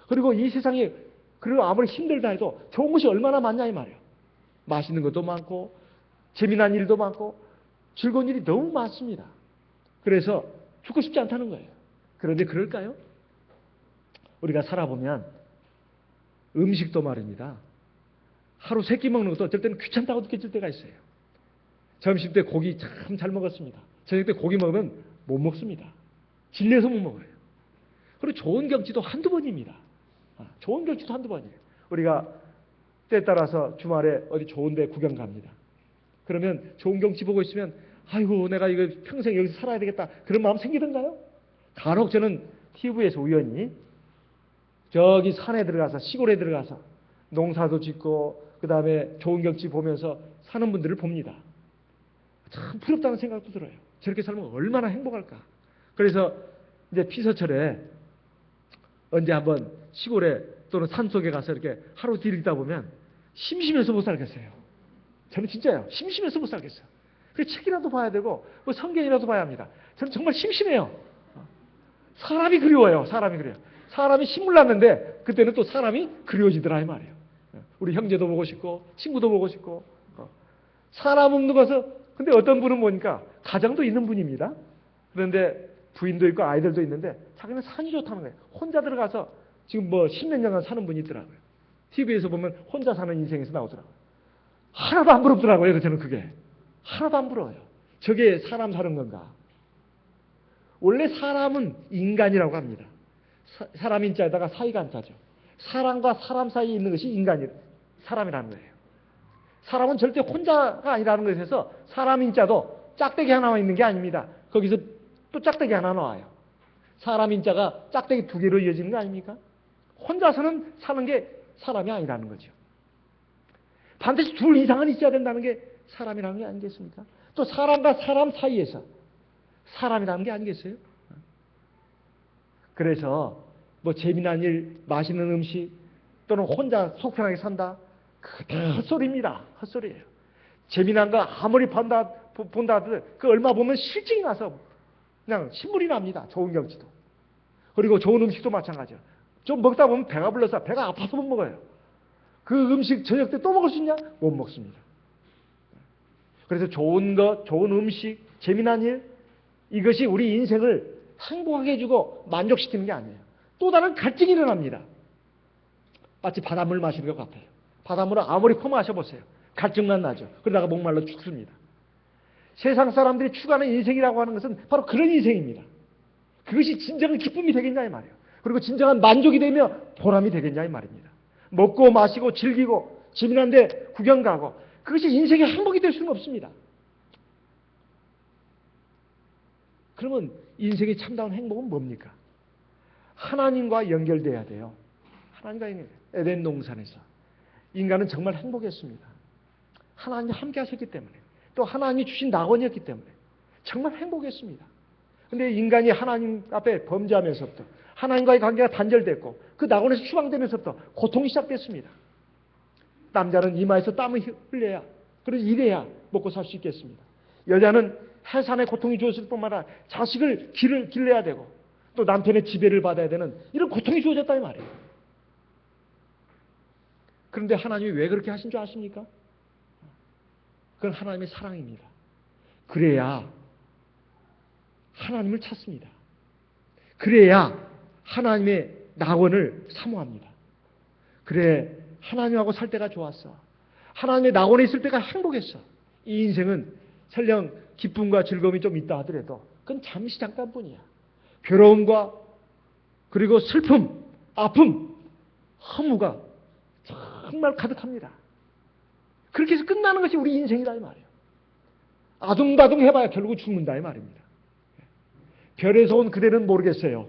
그리고 이 세상에 그리고 아무리 힘들다 해도 좋은 것이 얼마나 많냐 이 말이에요. 맛있는 것도 많고 재미난 일도 많고 즐거운 일이 너무 많습니다. 그래서 죽고 싶지 않다는 거예요. 그런데 그럴까요? 우리가 살아보면 음식도 말입니다. 하루 3끼 먹는 것도 어쩔 때는 귀찮다고 느껴질 때가 있어요. 점심 때 고기 참 잘 먹었습니다. 저녁 때 고기 먹으면 못 먹습니다. 질려서 못 먹어요. 그리고 좋은 경치도 한두 번입니다. 좋은 경치도 한두 번이에요. 우리가 때에 따라서 주말에 어디 좋은 데 구경 갑니다. 그러면 좋은 경치 보고 있으면 아이고 내가 이거 평생 여기서 살아야 되겠다 그런 마음 생기던가요? 간혹 저는 TV에서 우연히 저기 산에 들어가서 시골에 들어가서 농사도 짓고 그 다음에 좋은 경치 보면서 사는 분들을 봅니다. 참 부럽다는 생각도 들어요. 저렇게 살면 얼마나 행복할까. 그래서 이제 피서철에 언제 한번 시골에 또는 산속에 가서 이렇게 하루 들이다 보면 심심해서 못 살겠어요. 저는 진짜요. 심심해서 못 살겠어요. 그래서 책이라도 봐야 되고 뭐 성경이라도 봐야 합니다. 저는 정말 심심해요. 사람이 그리워요. 사람이 그래요. 사람이 신물 났는데 그때는 또 사람이 그리워지더라 이 말이에요. 우리 형제도 보고 싶고 친구도 보고 싶고 사람 없는 것은 근데 어떤 분은 보니까 가정도 있는 분입니다. 그런데 부인도 있고 아이들도 있는데 자기는 산이 좋다는 거예요. 혼자 들어가서 지금 뭐 10몇 년간 사는 분이 있더라고요. TV에서 보면 혼자 사는 인생에서 나오더라고요. 하나도 안 부럽더라고요. 저는 그게. 하나도 안 부러워요. 저게 사람 사는 건가? 원래 사람은 인간이라고 합니다. 사람 인자에다가 사이가 한자죠. 사람과 사람 사이에 있는 것이 사람이라는 거예요. 사람은 절대 혼자가 아니라는 것에서 사람 인자도 짝대기 하나만 있는 게 아닙니다. 거기서 또 짝대기 하나 나와요. 사람 인자가 짝대기 2개로 이어지는 거 아닙니까? 혼자서는 사는 게 사람이 아니라는 거죠. 반드시 둘 이상은 있어야 된다는 게 사람이라는 게 아니겠습니까? 또 사람과 사람 사이에서 사람이라는 게 아니겠어요? 그래서 뭐 재미난 일, 맛있는 음식 또는 혼자 속편하게 산다. 그거 다 헛소리입니다. 헛소리예요. 재미난 거 아무리 본다 하더라도 그 얼마 보면 실증이 나서 그냥 신물이 납니다. 좋은 경치도. 그리고 좋은 음식도 마찬가지예요. 좀 먹다 보면 배가 불러서 배가 아파서 못 먹어요. 그 음식 저녁 때 또 먹을 수 있냐? 못 먹습니다. 그래서 좋은 것, 좋은 음식, 재미난 일 이것이 우리 인생을 행복하게 해주고 만족시키는 게 아니에요. 또 다른 갈증이 일어납니다. 마치 바닷물 마시는 것 같아요. 바닷물을 아무리 퍼마셔보세요. 갈증만 나죠. 그러다가 목말라 죽습니다. 세상 사람들이 추구하는 인생이라고 하는 것은 바로 그런 인생입니다. 그것이 진정한 기쁨이 되겠냐 이 말이에요. 그리고 진정한 만족이 되며 보람이 되겠냐 이 말입니다. 먹고 마시고 즐기고 재미난 데 구경 가고 그것이 인생의 행복이 될 수는 없습니다. 그러면 인생의 참다운 행복은 뭡니까? 하나님과 연결돼야 돼요. 하나님과 연결. 에덴 동산에서 인간은 정말 행복했습니다. 하나님이 함께 하셨기 때문에 또 하나님이 주신 낙원이었기 때문에 정말 행복했습니다. 그런데 인간이 하나님 앞에 범죄하면서부터 하나님과의 관계가 단절됐고 그 낙원에서 추방되면서부터 고통이 시작됐습니다. 남자는 이마에서 땀을 흘려야 그래서 일해야 먹고 살 수 있겠습니다. 여자는 해산의 고통이 주어질 뿐만 아니라 자식을 길러야 되고 또 남편의 지배를 받아야 되는 이런 고통이 주어졌다 이 말이에요. 그런데 하나님이 왜 그렇게 하신 줄 아십니까? 그건 하나님의 사랑입니다. 그래야 하나님을 찾습니다. 그래야 하나님의 낙원을 사모합니다. 그래 하나님하고 살 때가 좋았어. 하나님의 낙원에 있을 때가 행복했어. 이 인생은 설령 기쁨과 즐거움이 좀 있다 하더라도 그건 잠시 잠깐뿐이야. 괴로움과 그리고 슬픔, 아픔, 허무가 정말 가득합니다. 그렇게 해서 끝나는 것이 우리 인생이다 이 말이에요. 아둥바둥 해봐야 결국 죽는다 이 말입니다. 별에서 온 그대는 모르겠어요.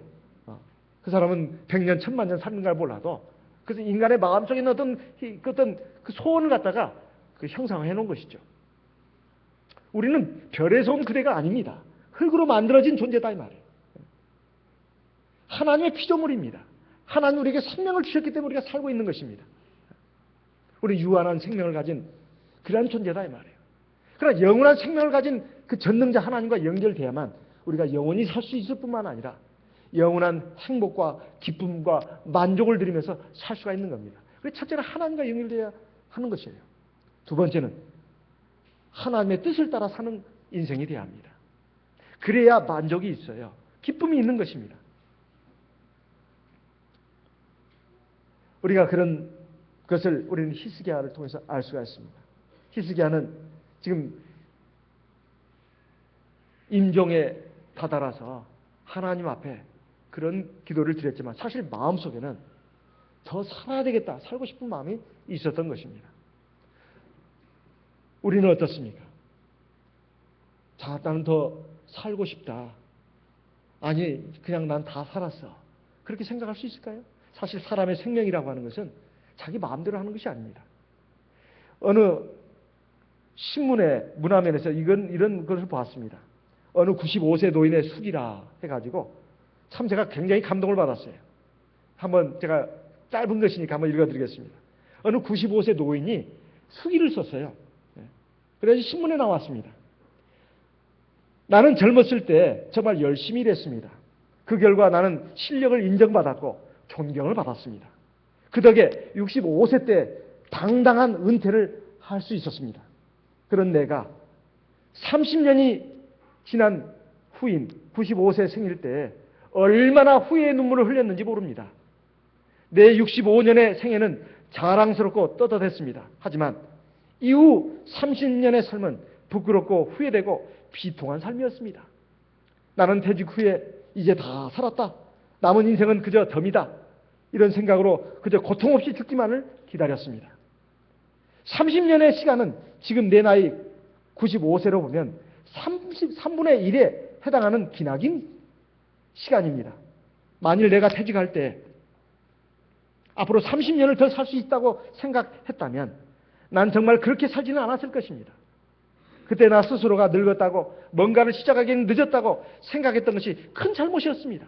그 사람은 100년, 1000만 년 사는가 몰라도 그래서 인간의 마음속에 있는 어떤 그 소원을 갖다가 그 형상화해 놓은 것이죠. 우리는 별에서 온 그대가 아닙니다. 흙으로 만들어진 존재다 이 말이에요. 하나님의 피조물입니다. 하나님 우리에게 생명을 주셨기 때문에 우리가 살고 있는 것입니다. 우리 유한한 생명을 가진 그러한 존재다 이 말이에요. 그러나 영원한 생명을 가진 그 전능자 하나님과 연결돼야만 우리가 영원히 살 수 있을 뿐만 아니라 영원한 행복과 기쁨과 만족을 누리면서 살 수가 있는 겁니다. 그래서 첫째는 하나님과 연결돼야 하는 것이에요. 두 번째는 하나님의 뜻을 따라 사는 인생이 되어야 합니다. 그래야 만족이 있어요. 기쁨이 있는 것입니다. 우리가 그런 것을 우리는 히스기야를 통해서 알 수가 있습니다. 히스기야는 지금 임종에 다다라서 하나님 앞에 그런 기도를 드렸지만 사실 마음속에는 더 살아야 되겠다, 살고 싶은 마음이 있었던 것입니다. 우리는 어떻습니까? 자, 나는 더 살고 싶다. 아니, 그냥 난 다 살았어. 그렇게 생각할 수 있을까요? 사실 사람의 생명이라고 하는 것은 자기 마음대로 하는 것이 아닙니다. 어느 신문의 문화면에서 이런 것을 보았습니다. 어느 95세 노인의 숙이라 해가지고 참 제가 굉장히 감동을 받았어요. 한번 제가 짧은 것이니까 한번 읽어드리겠습니다. 어느 95세 노인이 숙이를 썼어요. 그래서 신문에 나왔습니다. 나는 젊었을 때 정말 열심히 일했습니다. 그 결과 나는 실력을 인정받았고 존경을 받았습니다. 그 덕에 65세 때 당당한 은퇴를 할 수 있었습니다. 그런 내가 30년이 지난 후인 95세 생일 때 얼마나 후회의 눈물을 흘렸는지 모릅니다. 내 65년의 생애는 자랑스럽고 떳떳했습니다. 하지만 이후 30년의 삶은 부끄럽고 후회되고 비통한 삶이었습니다. 나는 퇴직 후에 이제 다 살았다. 남은 인생은 그저 덤이다. 이런 생각으로 그저 고통 없이 죽기만을 기다렸습니다. 30년의 시간은 지금 내 나이 95세로 보면 3분의 1에 해당하는 기나긴 시간입니다. 만일 내가 퇴직할 때 앞으로 30년을 더 살 수 있다고 생각했다면 난 정말 그렇게 살지는 않았을 것입니다. 그때 나 스스로가 늙었다고 뭔가를 시작하기에는 늦었다고 생각했던 것이 큰 잘못이었습니다.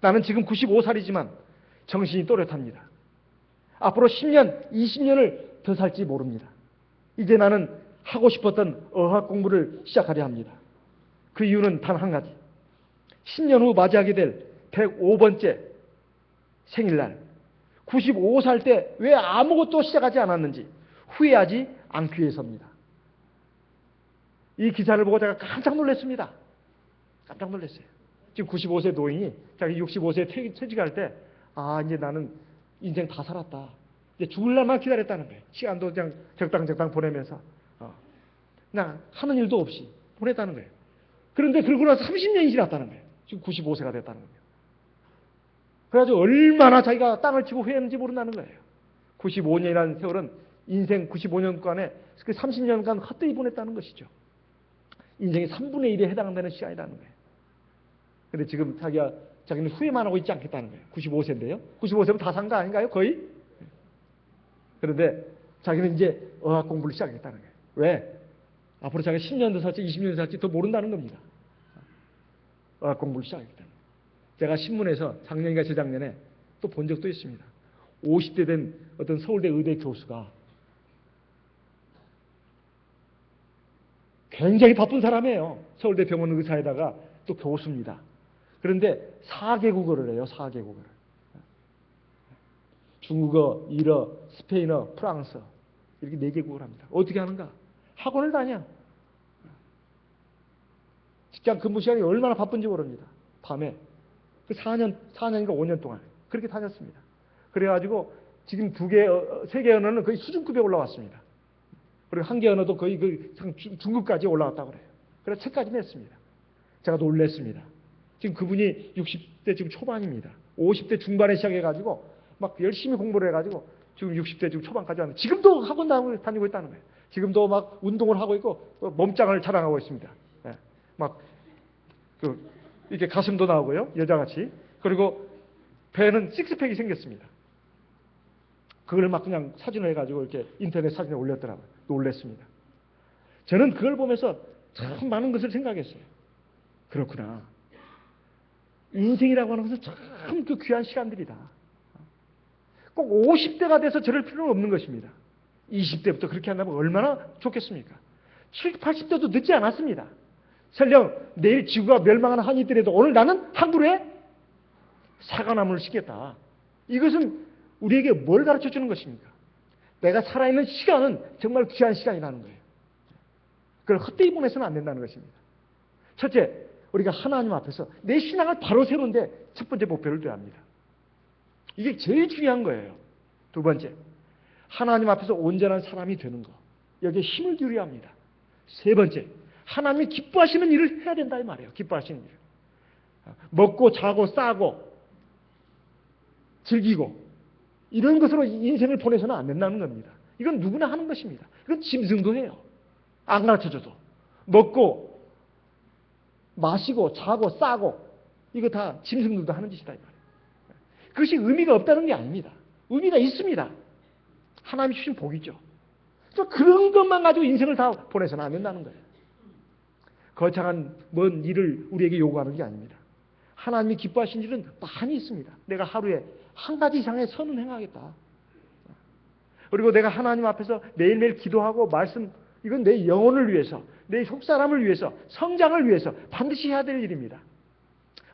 나는 지금 95살이지만 정신이 또렷합니다. 앞으로 10년, 20년을 더 살지 모릅니다. 이제 나는 하고 싶었던 어학 공부를 시작하려 합니다. 그 이유는 단 한 가지. 10년 후 맞이하게 될 105번째 생일날 95살 때 왜 아무것도 시작하지 않았는지 후회하지 않기 위해서입니다. 이 기사를 보고 제가 깜짝 놀랐습니다. 깜짝 놀랐어요. 지금 95세 노인이 자기 65세에 퇴직할 때 이제 나는 인생 다 살았다. 이제 죽을 날만 기다렸다는 거예요. 시간도 그냥 적당 보내면서 그냥 하는 일도 없이 보냈다는 거예요. 그런데 그러고 나서 30년이 지났다는 거예요. 지금 95세가 됐다는 거예요. 그래가지고 얼마나 자기가 땅을 치고 후회했는지 모른다는 거예요. 95년이라는 세월은 인생 95년간에 그 30년간 헛되이 보냈다는 것이죠. 인생의 3분의 1에 해당되는 시간이라는 거예요. 근데 지금 자기는 후회만 하고 있지 않겠다는 거예요. 95세인데요. 95세면 다 산 거 아닌가요? 거의? 그런데 자기는 이제 어학 공부를 시작했다는 거예요. 왜? 앞으로 자기가 10년 더 살지 20년 더 살지 더 모른다는 겁니다. 어학 공부를 시작했다는 거예요. 제가 신문에서 작년인가 재작년에 또 본 적도 있습니다. 50대 된 어떤 서울대 의대 교수가 굉장히 바쁜 사람이에요. 서울대 병원 의사에다가 또 교수입니다. 그런데 4개국어를 해요. 4개국어를. 중국어, 일어, 스페인어, 프랑스어 이렇게 4개국어를 합니다. 어떻게 하는가? 학원을 다녀. 직장 근무 시간이 얼마나 바쁜지 모릅니다. 밤에. 그 4년인가 5년 동안 그렇게 다녔습니다. 그래가지고 지금 3개 언어는 거의 수준급에 올라왔습니다. 그리고 한 개 언어도 거의 중급까지 올라왔다고 그래요. 그래서 책까지 냈습니다. 제가 놀랬습니다. 지금 그분이 60대 지금 초반입니다. 50대 중반에 시작해가지고 막 열심히 공부를 해가지고 지금 60대 지금 초반까지 왔는데 지금도 학원 다니고 있다는 거예요. 지금도 막 운동을 하고 있고 몸짱을 자랑하고 있습니다. 네. 막 이렇게 가슴도 나오고요. 여자같이. 그리고 배는 식스팩이 생겼습니다. 그걸 막 그냥 사진을 해가지고 이렇게 인터넷 사진에 올렸더라고요. 놀랬습니다. 저는 그걸 보면서 참 많은 것을 생각했어요. 그렇구나. 인생이라고 하는 것은 참 그 귀한 시간들이다. 꼭 50대가 돼서 저럴 필요는 없는 것입니다. 20대부터 그렇게 한다면 얼마나 좋겠습니까? 70, 80대도 늦지 않았습니다. 설령 내일 지구가 멸망하는 한이 있더라도 오늘 나는 한 그루의 사과나무를 심겠다. 이것은 우리에게 뭘 가르쳐 주는 것입니까? 내가 살아있는 시간은 정말 귀한 시간이라는 거예요. 그걸 헛되이 보내서는 안 된다는 것입니다. 첫째, 우리가 하나님 앞에서 내 신앙을 바로 세우는데 첫 번째 목표를 둬야 합니다. 이게 제일 중요한 거예요. 두 번째, 하나님 앞에서 온전한 사람이 되는 것. 여기에 힘을 기울여야 합니다. 세 번째, 하나님이 기뻐하시는 일을 해야 된다 이 말이에요. 기뻐하시는 일. 먹고 자고 싸고 즐기고 이런 것으로 인생을 보내서는 안 된다는 겁니다. 이건 누구나 하는 것입니다. 이건 짐승도 해요. 안 가르쳐줘도. 먹고 마시고 자고 싸고 이거 다 짐승들도 하는 짓이다 이 말이에요. 그것이 의미가 없다는 게 아닙니다. 의미가 있습니다. 하나님이 주신 복이죠. 그런 것만 가지고 인생을 다 보내서는 안 된다는 거예요. 거창한 먼 일을 우리에게 요구하는 게 아닙니다. 하나님이 기뻐하신 일은 많이 있습니다. 내가 하루에 한 가지 이상의 선은 행하겠다. 그리고 내가 하나님 앞에서 매일매일 기도하고 말씀, 이건 내 영혼을 위해서, 내 속사람을 위해서, 성장을 위해서 반드시 해야 될 일입니다.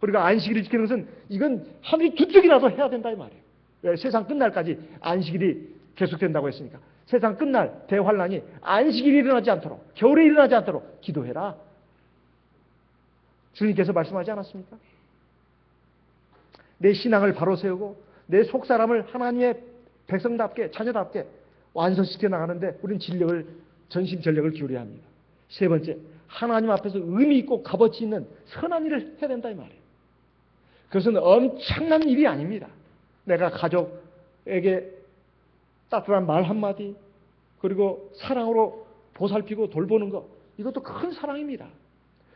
우리가 안식일을 지키는 것은 이건 하루에 두 쪽이라도 해야 된다 이 말이에요. 왜? 세상 끝날까지 안식일이 계속된다고 했으니까. 세상 끝날 대환란이 안식일이 일어나지 않도록, 겨울에 일어나지 않도록 기도해라. 주님께서 말씀하지 않았습니까? 내 신앙을 바로 세우고 내 속사람을 하나님의 백성답게 자녀답게 완성시켜 나가는데 우리는 전심전력을 기울여야 합니다. 세 번째, 하나님 앞에서 의미 있고 값어치 있는 선한 일을 해야 된다 이 말이에요. 그것은 엄청난 일이 아닙니다. 내가 가족에게 따뜻한 말 한마디 그리고 사랑으로 보살피고 돌보는 것, 이것도 큰 사랑입니다.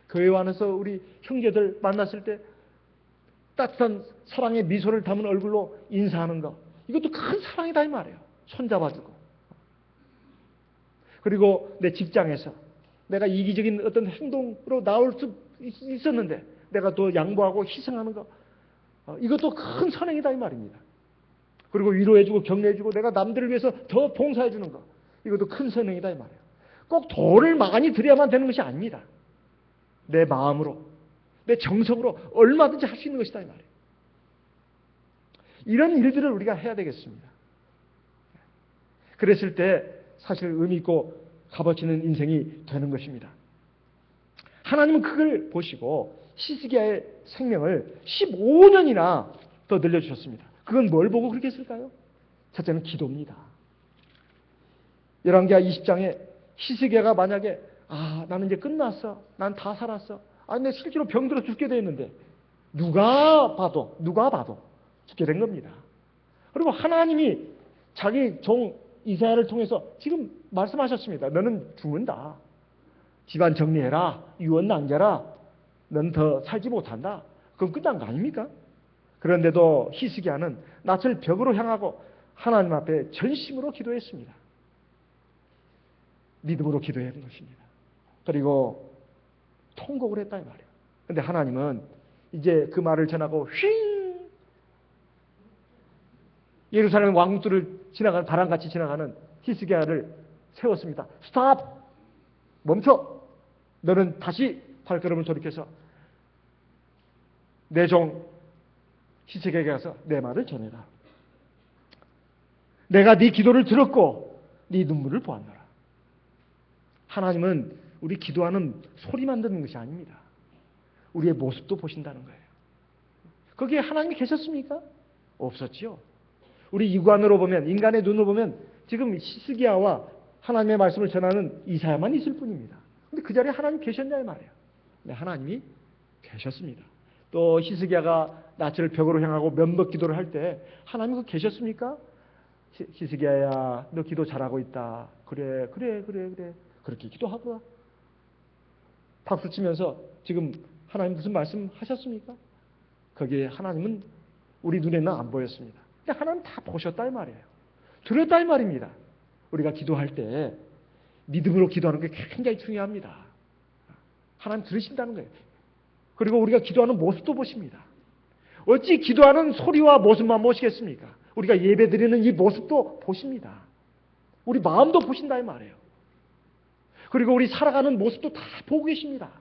교회 안에서 우리 형제들 만났을 때 따뜻한 사랑의 미소를 담은 얼굴로 인사하는 것, 이것도 큰 사랑이다 이 말이에요. 손잡아주고. 그리고 내 직장에서 내가 이기적인 어떤 행동으로 나올 수 있었는데 내가 또 양보하고 희생하는 것, 이것도 큰 선행이다 이 말입니다. 그리고 위로해주고 격려해주고 내가 남들을 위해서 더 봉사해주는 것, 이것도 큰 선행이다 이 말이에요. 꼭 돈을 많이 들여야만 되는 것이 아닙니다. 내 마음으로, 내 정성으로 얼마든지 할 수 있는 것이다 이 말이에요. 이런 일들을 우리가 해야 되겠습니다. 그랬을 때 사실 의미 있고 값어치 있는 인생이 되는 것입니다. 하나님은 그걸 보시고 히스기야의 생명을 15년이나 더 늘려주셨습니다. 그건 뭘 보고 그렇게 했을까요? 첫째는 기도입니다. 열왕기하 20장에 히스기야가 만약에 나는 이제 끝났어. 난 다 살았어. 내 실제로 병들어 죽게 돼 있는데 누가 봐도 죽게 된 겁니다. 그리고 하나님이 자기 종 이사야를 통해서 지금 말씀하셨습니다. 너는 죽는다. 집안 정리해라. 유언 남겨라. 너는 더 살지 못한다. 그건 끝난 거 아닙니까? 그런데도 히스기야는 낯을 벽으로 향하고 하나님 앞에 전심으로 기도했습니다. 믿음으로 기도했던 것입니다. 그리고 통곡을 했다 이 말이에요. 그런데 하나님은 이제 그 말을 전하고 예루살렘 왕궁들을 지나가는 바람같이 지나가는 히스기야를 세웠습니다. 스탑! 멈춰! 너는 다시 발걸음을 돌이켜서 내 종 히스기야에게 가서 내 말을 전해라. 내가 네 기도를 들었고 네 눈물을 보았노라. 하나님은 우리 기도하는 소리만 듣는 것이 아닙니다. 우리의 모습도 보신다는 거예요. 거기에 하나님이 계셨습니까? 없었지요. 우리 육안으로 보면, 인간의 눈으로 보면 지금 히스기야와 하나님의 말씀을 전하는 이사야만 있을 뿐입니다. 그런데 그 자리에 하나님 계셨냐 이 말이에요. 네, 하나님이 계셨습니다. 또 히스기야가 낯을 벽으로 향하고 면목 기도를 할 때 하나님 그 계셨습니까? 히스기야야, 너 기도 잘하고 있다. 그래. 그렇게 기도하고 박수 치면서 지금 하나님 무슨 말씀 하셨습니까? 거기에 하나님은 우리 눈에는 안 보였습니다. 근데 하나님 다 보셨다 이 말이에요. 들었다 이 말입니다. 우리가 기도할 때 믿음으로 기도하는 게 굉장히 중요합니다. 하나님 들으신다는 거예요. 그리고 우리가 기도하는 모습도 보십니다. 어찌 기도하는 소리와 모습만 보시겠습니까? 우리가 예배드리는 이 모습도 보십니다. 우리 마음도 보신다 이 말이에요. 그리고 우리 살아가는 모습도 다 보고 계십니다.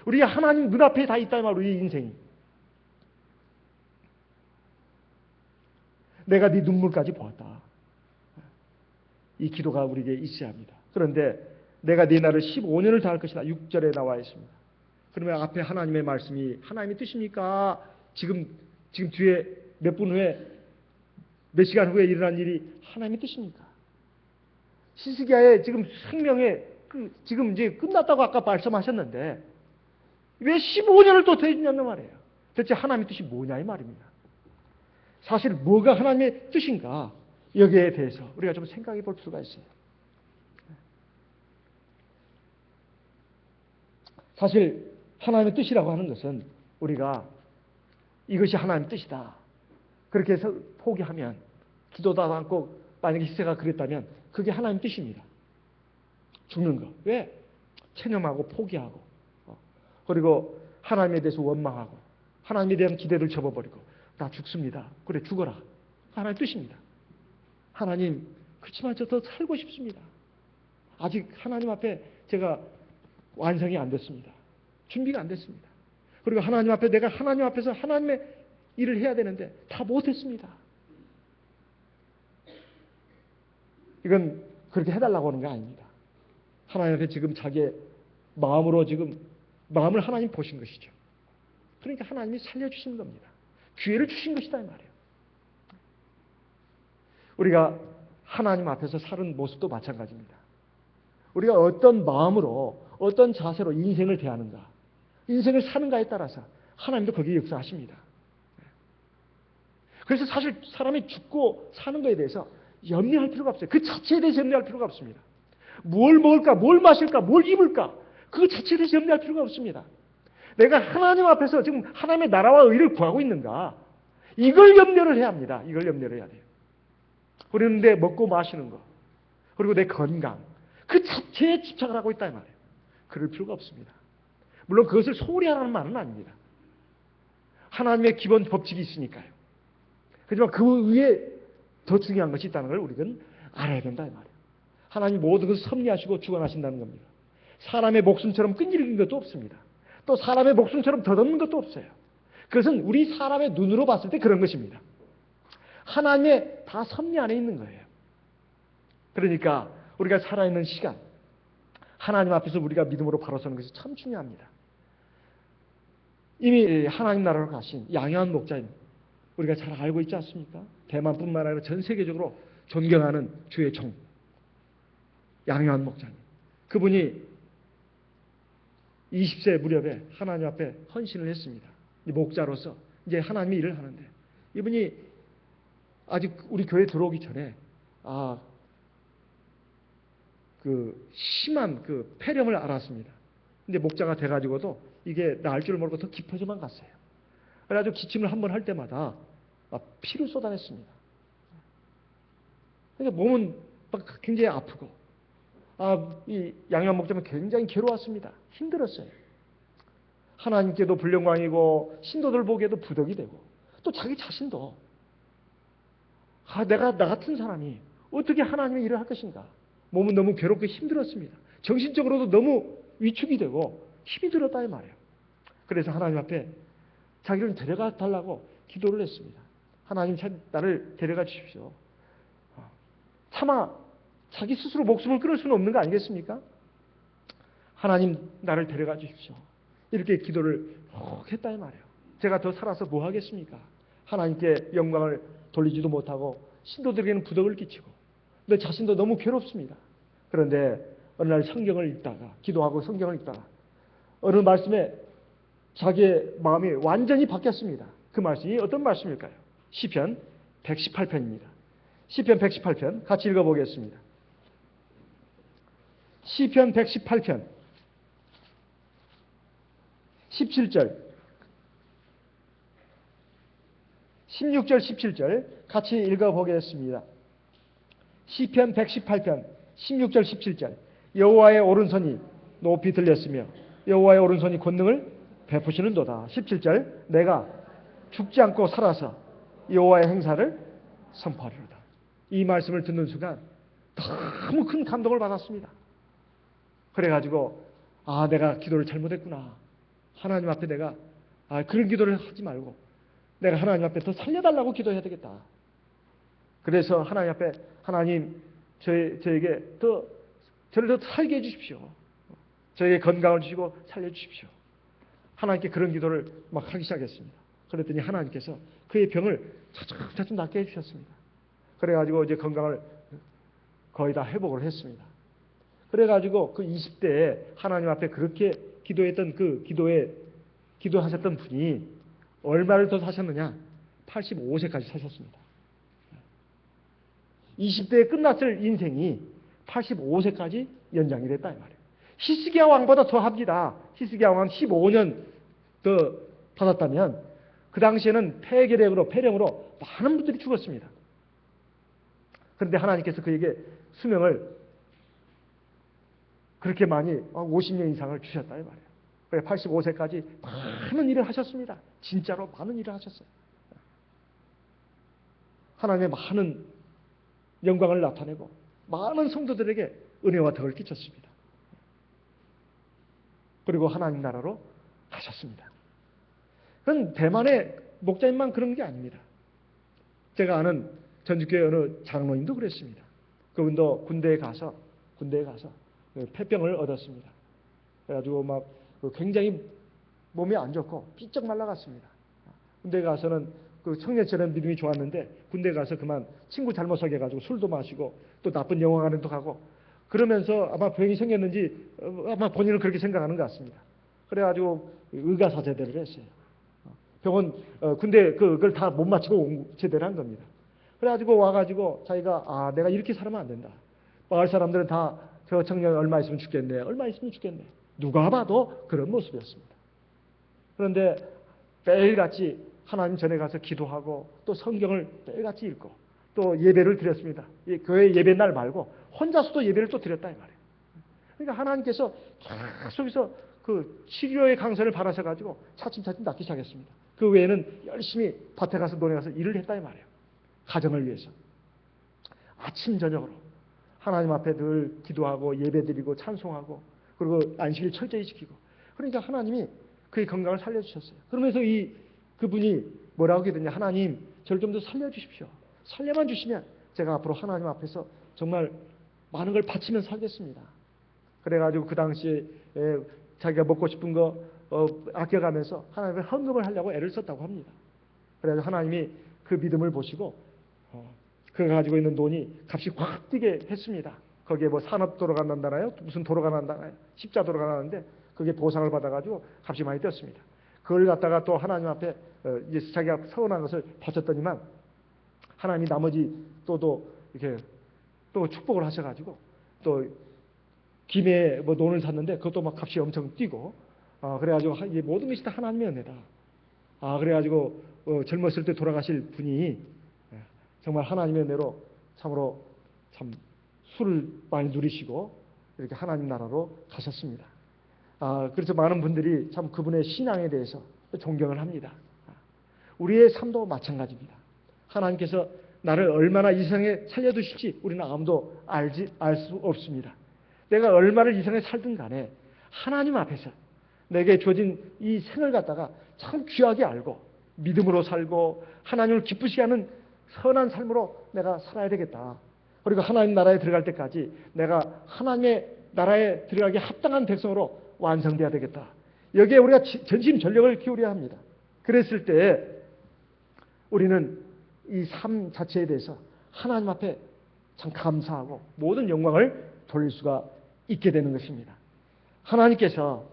우리 하나님 눈앞에 다 있다 이 말이에요. 우리 인생이. 내가 네 눈물까지 보았다. 이 기도가 우리에게 있어야 합니다. 그런데 내가 네 날을 15년을 다할 것이다. 6절에 나와 있습니다. 그러면 앞에 하나님의 말씀이 하나님의 뜻입니까? 지금 뒤에 몇 분 후에 몇 시간 후에 일어난 일이 하나님의 뜻입니까? 히스기야의 지금 생명의 지금 이제 끝났다고 아까 말씀하셨는데 왜 15년을 또 더 해주냐는 말이에요. 대체 하나님의 뜻이 뭐냐 이 말입니다. 사실 뭐가 하나님의 뜻인가 여기에 대해서 우리가 좀 생각해 볼 필요가 있어요. 사실 하나님의 뜻이라고 하는 것은 우리가 이것이 하나님의 뜻이다 그렇게 해서 포기하면 기도도 않고 만약에 히스기야가 그랬다면 그게 하나님의 뜻입니다. 죽는 거. 왜? 체념하고 포기하고 그리고 하나님에 대해서 원망하고 하나님에 대한 기대를 접어버리고 나 죽습니다. 그래 죽어라. 하나님의 뜻입니다. 하나님 그렇지만 저 더 살고 싶습니다. 아직 하나님 앞에 제가 완성이 안 됐습니다. 준비가 안 됐습니다. 그리고 하나님 앞에 내가 하나님 앞에서 하나님의 일을 해야 되는데 다 못했습니다. 이건 그렇게 해달라고 하는 게 아닙니다. 하나님 앞에 지금 자기의 마음으로 지금 마음을 하나님 보신 것이죠. 그러니까 하나님이 살려주신 겁니다. 기회를 주신 것이다 이 말이에요. 우리가 하나님 앞에서 사는 모습도 마찬가지입니다. 우리가 어떤 마음으로 어떤 자세로 인생을 대하는가 인생을 사는가에 따라서 하나님도 거기에 역사하십니다. 그래서 사실 사람이 죽고 사는 것에 대해서 염려할 필요가 없어요. 그 자체에 대해서 염려할 필요가 없습니다. 뭘 먹을까, 뭘 마실까, 뭘 입을까 그 자체에 대해서 염려할 필요가 없습니다. 내가 하나님 앞에서 지금 하나님의 나라와 의를 구하고 있는가 이걸 염려를 해야 합니다. 이걸 염려를 해야 돼요. 그런데 먹고 마시는 거 그리고 내 건강 그 자체에 집착을 하고 있다 이 말이에요. 그럴 필요가 없습니다. 물론 그것을 소홀히 하라는 말은 아닙니다. 하나님의 기본 법칙이 있으니까요. 하지만 그 위에 더 중요한 것이 있다는 걸 우리는 알아야 된다 이 말이에요. 하나님 모든 것을 섭리하시고 주관하신다는 겁니다. 사람의 목숨처럼 끈질긴 것도 없습니다. 또 사람의 목숨처럼 덧없는 것도 없어요. 그것은 우리 사람의 눈으로 봤을 때 그런 것입니다. 하나님의 다 섭리 안에 있는 거예요. 그러니까 우리가 살아있는 시간 하나님 앞에서 우리가 믿음으로 바로 서는 것이 참 중요합니다. 이미 하나님 나라로 가신 양요한 목자님 우리가 잘 알고 있지 않습니까? 대만뿐만 아니라 전 세계적으로 존경하는 주의 종 양요한 목자님 그분이 20세 무렵에 하나님 앞에 헌신을 했습니다. 목자로서 이제 하나님의 일을 하는데 이분이 아직 우리 교회에 들어오기 전에 그 심한 그 폐렴을 앓았습니다. 근데 목자가 돼가지고도 이게 나을 줄 모르고 더 깊어져만 갔어요. 그래가지고 기침을 한번 할 때마다 막 피를 쏟아냈습니다. 그러니까 몸은 막 굉장히 아프고 이 양요한 목자는 굉장히 괴로웠습니다. 힘들었어요. 하나님께도 불영광이고 신도들 보기에도 부덕이 되고 또 자기 자신도 내가 나 같은 사람이 어떻게 하나님의 일을 할 것인가. 몸은 너무 괴롭고 힘들었습니다. 정신적으로도 너무 위축이 되고 힘이 들었다 이 말이에요. 그래서 하나님 앞에 자기를 데려가 달라고 기도를 했습니다. 하나님 나를 데려가 주십시오. 차마 자기 스스로 목숨을 끊을 수는 없는 거 아니겠습니까? 하나님 나를 데려가 주십시오. 이렇게 기도를 했다 이 말이에요. 제가 더 살아서 뭐 하겠습니까? 하나님께 영광을 돌리지도 못하고 신도들에게는 부덕을 끼치고 내 자신도 너무 괴롭습니다. 그런데 어느 날 성경을 읽다가 기도하고 성경을 읽다가 어느 말씀에 자기의 마음이 완전히 바뀌었습니다. 그 말씀이 어떤 말씀일까요? 시편 118편입니다. 시편 118편 같이 읽어보겠습니다. 시편 118편 17절 16절 17절 같이 읽어보겠습니다. 시편 118편 16절 17절 여호와의 오른손이 높이 들렸으며 여호와의 오른손이 권능을 베푸시는도다. 17절 내가 죽지 않고 살아서 여호와의 행사를 선포하리로다. 이 말씀을 듣는 순간 너무 큰 감동을 받았습니다. 그래가지고 내가 기도를 잘못했구나. 하나님 앞에 내가 그런 기도를 하지 말고 내가 하나님 앞에 더 살려달라고 기도해야 되겠다. 그래서 하나님 앞에 하나님 저에게 저를 더 살게 해주십시오. 저에게 건강을 주시고 살려주십시오. 하나님께 그런 기도를 막 하기 시작했습니다. 그랬더니 하나님께서 그의 병을 차츰차츰 낫게 해주셨습니다. 그래가지고 이제 건강을 거의 다 회복을 했습니다. 그래가지고 그 20대에 하나님 앞에 그렇게 기도했던 기도하셨던 분이 얼마를 더 사셨느냐? 85세까지 사셨습니다. 20대에 끝났을 인생이 85세까지 연장이 됐다 이 말이에요. 히스기야 왕보다 더 합니다. 히스기야 왕은 15년 더 받았다면 그 당시에는 폐렴으로 많은 분들이 죽었습니다. 그런데 하나님께서 그에게 수명을 그렇게 많이 50년 이상을 주셨다 이 말이에요. 그래 85세까지 많은 일을 하셨습니다. 진짜로 많은 일을 하셨어요. 하나님의 많은 영광을 나타내고 많은 성도들에게 은혜와 덕을 끼쳤습니다. 그리고 하나님 나라로 가셨습니다. 그건 대만의 목자님만 그런 게 아닙니다. 제가 아는 전주교회 어느 장로님도 그랬습니다. 그분도 군대에 가서 폐병을 얻었습니다. 그래가지고 막 굉장히 몸이 안 좋고 삐쩍 말라갔습니다. 군대에 가서는 그 청년처럼 믿음이 좋았는데 군대 가서 그만 친구 잘못 사귀어가지고 술도 마시고 또 나쁜 영화관에도 가고 그러면서 아마 병이 생겼는지 아마 본인은 그렇게 생각하는 것 같습니다. 그래가지고 의가사제대를 했어요. 병원 군대 그걸 다 못 마치고 제대를 한 겁니다. 그래가지고 와가지고 자기가 내가 이렇게 살면 안 된다. 마을 사람들은 다 저 청년 얼마 있으면 죽겠네. 얼마 있으면 죽겠네. 누가 봐도 그런 모습이었습니다. 그런데 매일같이 하나님 전에 가서 기도하고 또 성경을 매일같이 읽고 또 예배를 드렸습니다. 교회 예배 날 말고 혼자서도 예배를 또 드렸다 이 말이에요. 그러니까 하나님께서 계속해서 그 치료의 강선을 바라셔가지고 차츰차츰 낫기 시작했습니다. 그 외에는 열심히 밭에 가서 논에 가서 일을 했다 이 말이에요. 가정을 위해서. 아침 저녁으로 하나님 앞에 늘 기도하고 예배드리고 찬송하고 그리고 안식일 철저히 지키고 그러니까 하나님이 그의 건강을 살려주셨어요. 그러면서 그분이 뭐라고 하거든요. 하나님 저를 좀 더 살려주십시오. 살려만 주시면 제가 앞으로 하나님 앞에서 정말 많은 걸 바치면서 살겠습니다. 그래가지고 그 당시에 자기가 먹고 싶은 거 아껴가면서 하나님의 헌금을 하려고 애를 썼다고 합니다. 그래서 하나님이 그 믿음을 보시고 그가 가지고 있는 돈이 값이 확 뛰게 했습니다. 거기에 뭐 산업도로가 난다나요? 무슨 도로가 난다나요? 십자도로가 나는데 그게 보상을 받아가지고 값이 많이 뛰었습니다. 그걸 갖다가 또 하나님 앞에 이제 자기가 서운한 것을 바쳤더니만 하나님이 나머지 또 이렇게 또 축복을 하셔가지고 또 김에 뭐 논을 샀는데 그것도 막 값이 엄청 뛰고 그래가지고 이 모든 것이 다 하나님의 은혜다. 그래가지고 젊었을 때 돌아가실 분이 정말 하나님의 은혜로 참으로 참 술을 많이 누리시고 이렇게 하나님 나라로 가셨습니다. 그래서 많은 분들이 참 그분의 신앙에 대해서 존경을 합니다. 우리의 삶도 마찬가지입니다. 하나님께서 나를 얼마나 이 세상에 살려두실지 우리는 아무도 알 수 없습니다. 내가 얼마를 이 세상에 살든 간에 하나님 앞에서 내게 주어진 이 생을 갖다가 참 귀하게 알고 믿음으로 살고 하나님을 기쁘시게 하는 선한 삶으로 내가 살아야 되겠다. 그리고 하나님 나라에 들어갈 때까지 내가 하나님의 나라에 들어가기 합당한 백성으로 완성돼야 되겠다. 여기에 우리가 전심 전력을 기울여야 합니다. 그랬을 때 우리는 이 삶 자체에 대해서 하나님 앞에 참 감사하고 모든 영광을 돌릴 수가 있게 되는 것입니다. 하나님께서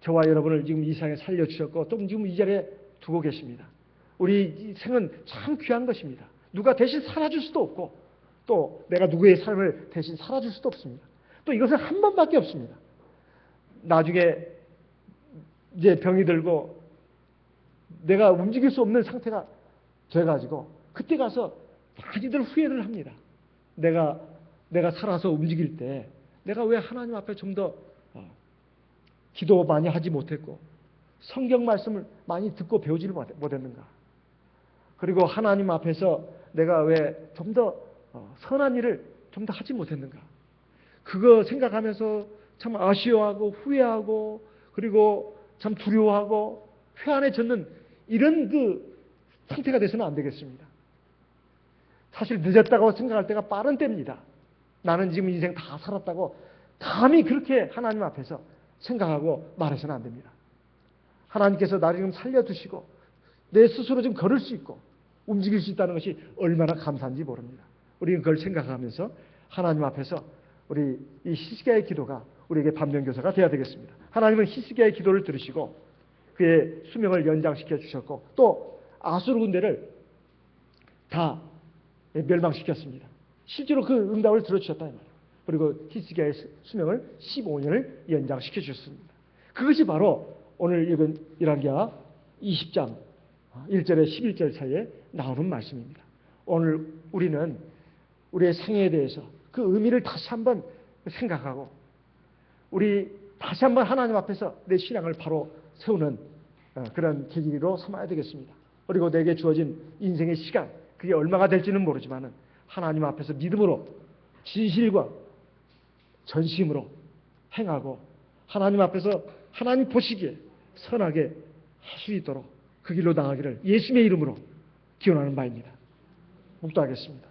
저와 여러분을 지금 이 세상에 살려주셨고 또 지금 이 자리에 두고 계십니다. 우리 생은 참 귀한 것입니다. 누가 대신 살아줄 수도 없고 또 내가 누구의 삶을 대신 살아줄 수도 없습니다. 또 이것은 한 번밖에 없습니다. 나중에 이제 병이 들고 내가 움직일 수 없는 상태가 돼가지고 그때 가서 많이들 후회를 합니다. 내가 살아서 움직일 때 내가 왜 하나님 앞에 좀 더 기도 많이 하지 못했고 성경 말씀을 많이 듣고 배우지를 못했는가. 그리고 하나님 앞에서 내가 왜 좀 더 선한 일을 좀 더 하지 못했는가. 그거 생각하면서 참 아쉬워하고 후회하고 그리고 참 두려워하고 회한에 젖는 이런 그 상태가 돼서는 안 되겠습니다. 사실 늦었다고 생각할 때가 빠른 때입니다. 나는 지금 인생 다 살았다고 감히 그렇게 하나님 앞에서 생각하고 말해서는 안 됩니다. 하나님께서 나를 지금 살려두시고 내 스스로 지금 걸을 수 있고 움직일 수 있다는 것이 얼마나 감사한지 모릅니다. 우리는 그걸 생각하면서 하나님 앞에서 우리 이 히스기야의 기도가 우리에게 반면교사가 되어야 되겠습니다. 하나님은 히스기야의 기도를 들으시고 그의 수명을 연장시켜 주셨고 또 아수르 군대를 다 멸망시켰습니다. 실제로 그 응답을 들어주셨다 이 말이에요. 그리고 히스기야의 수명을 15년을 연장시켜 주셨습니다. 그것이 바로 오늘 읽은 열왕기하 20장 1절에 11절 사이에 나오는 말씀입니다. 오늘 우리는 우리의 생애에 대해서 그 의미를 다시 한번 생각하고 우리 다시 한번 하나님 앞에서 내 신앙을 바로 세우는 그런 계기로 삼아야 되겠습니다. 그리고 내게 주어진 인생의 시간 그게 얼마가 될지는 모르지만 하나님 앞에서 믿음으로 진실과 전심으로 행하고 하나님 앞에서 하나님 보시기에 선하게 할 수 있도록 그 길로 나가기를 예수님의 이름으로 기원하는 바입니다. 묵도하겠습니다.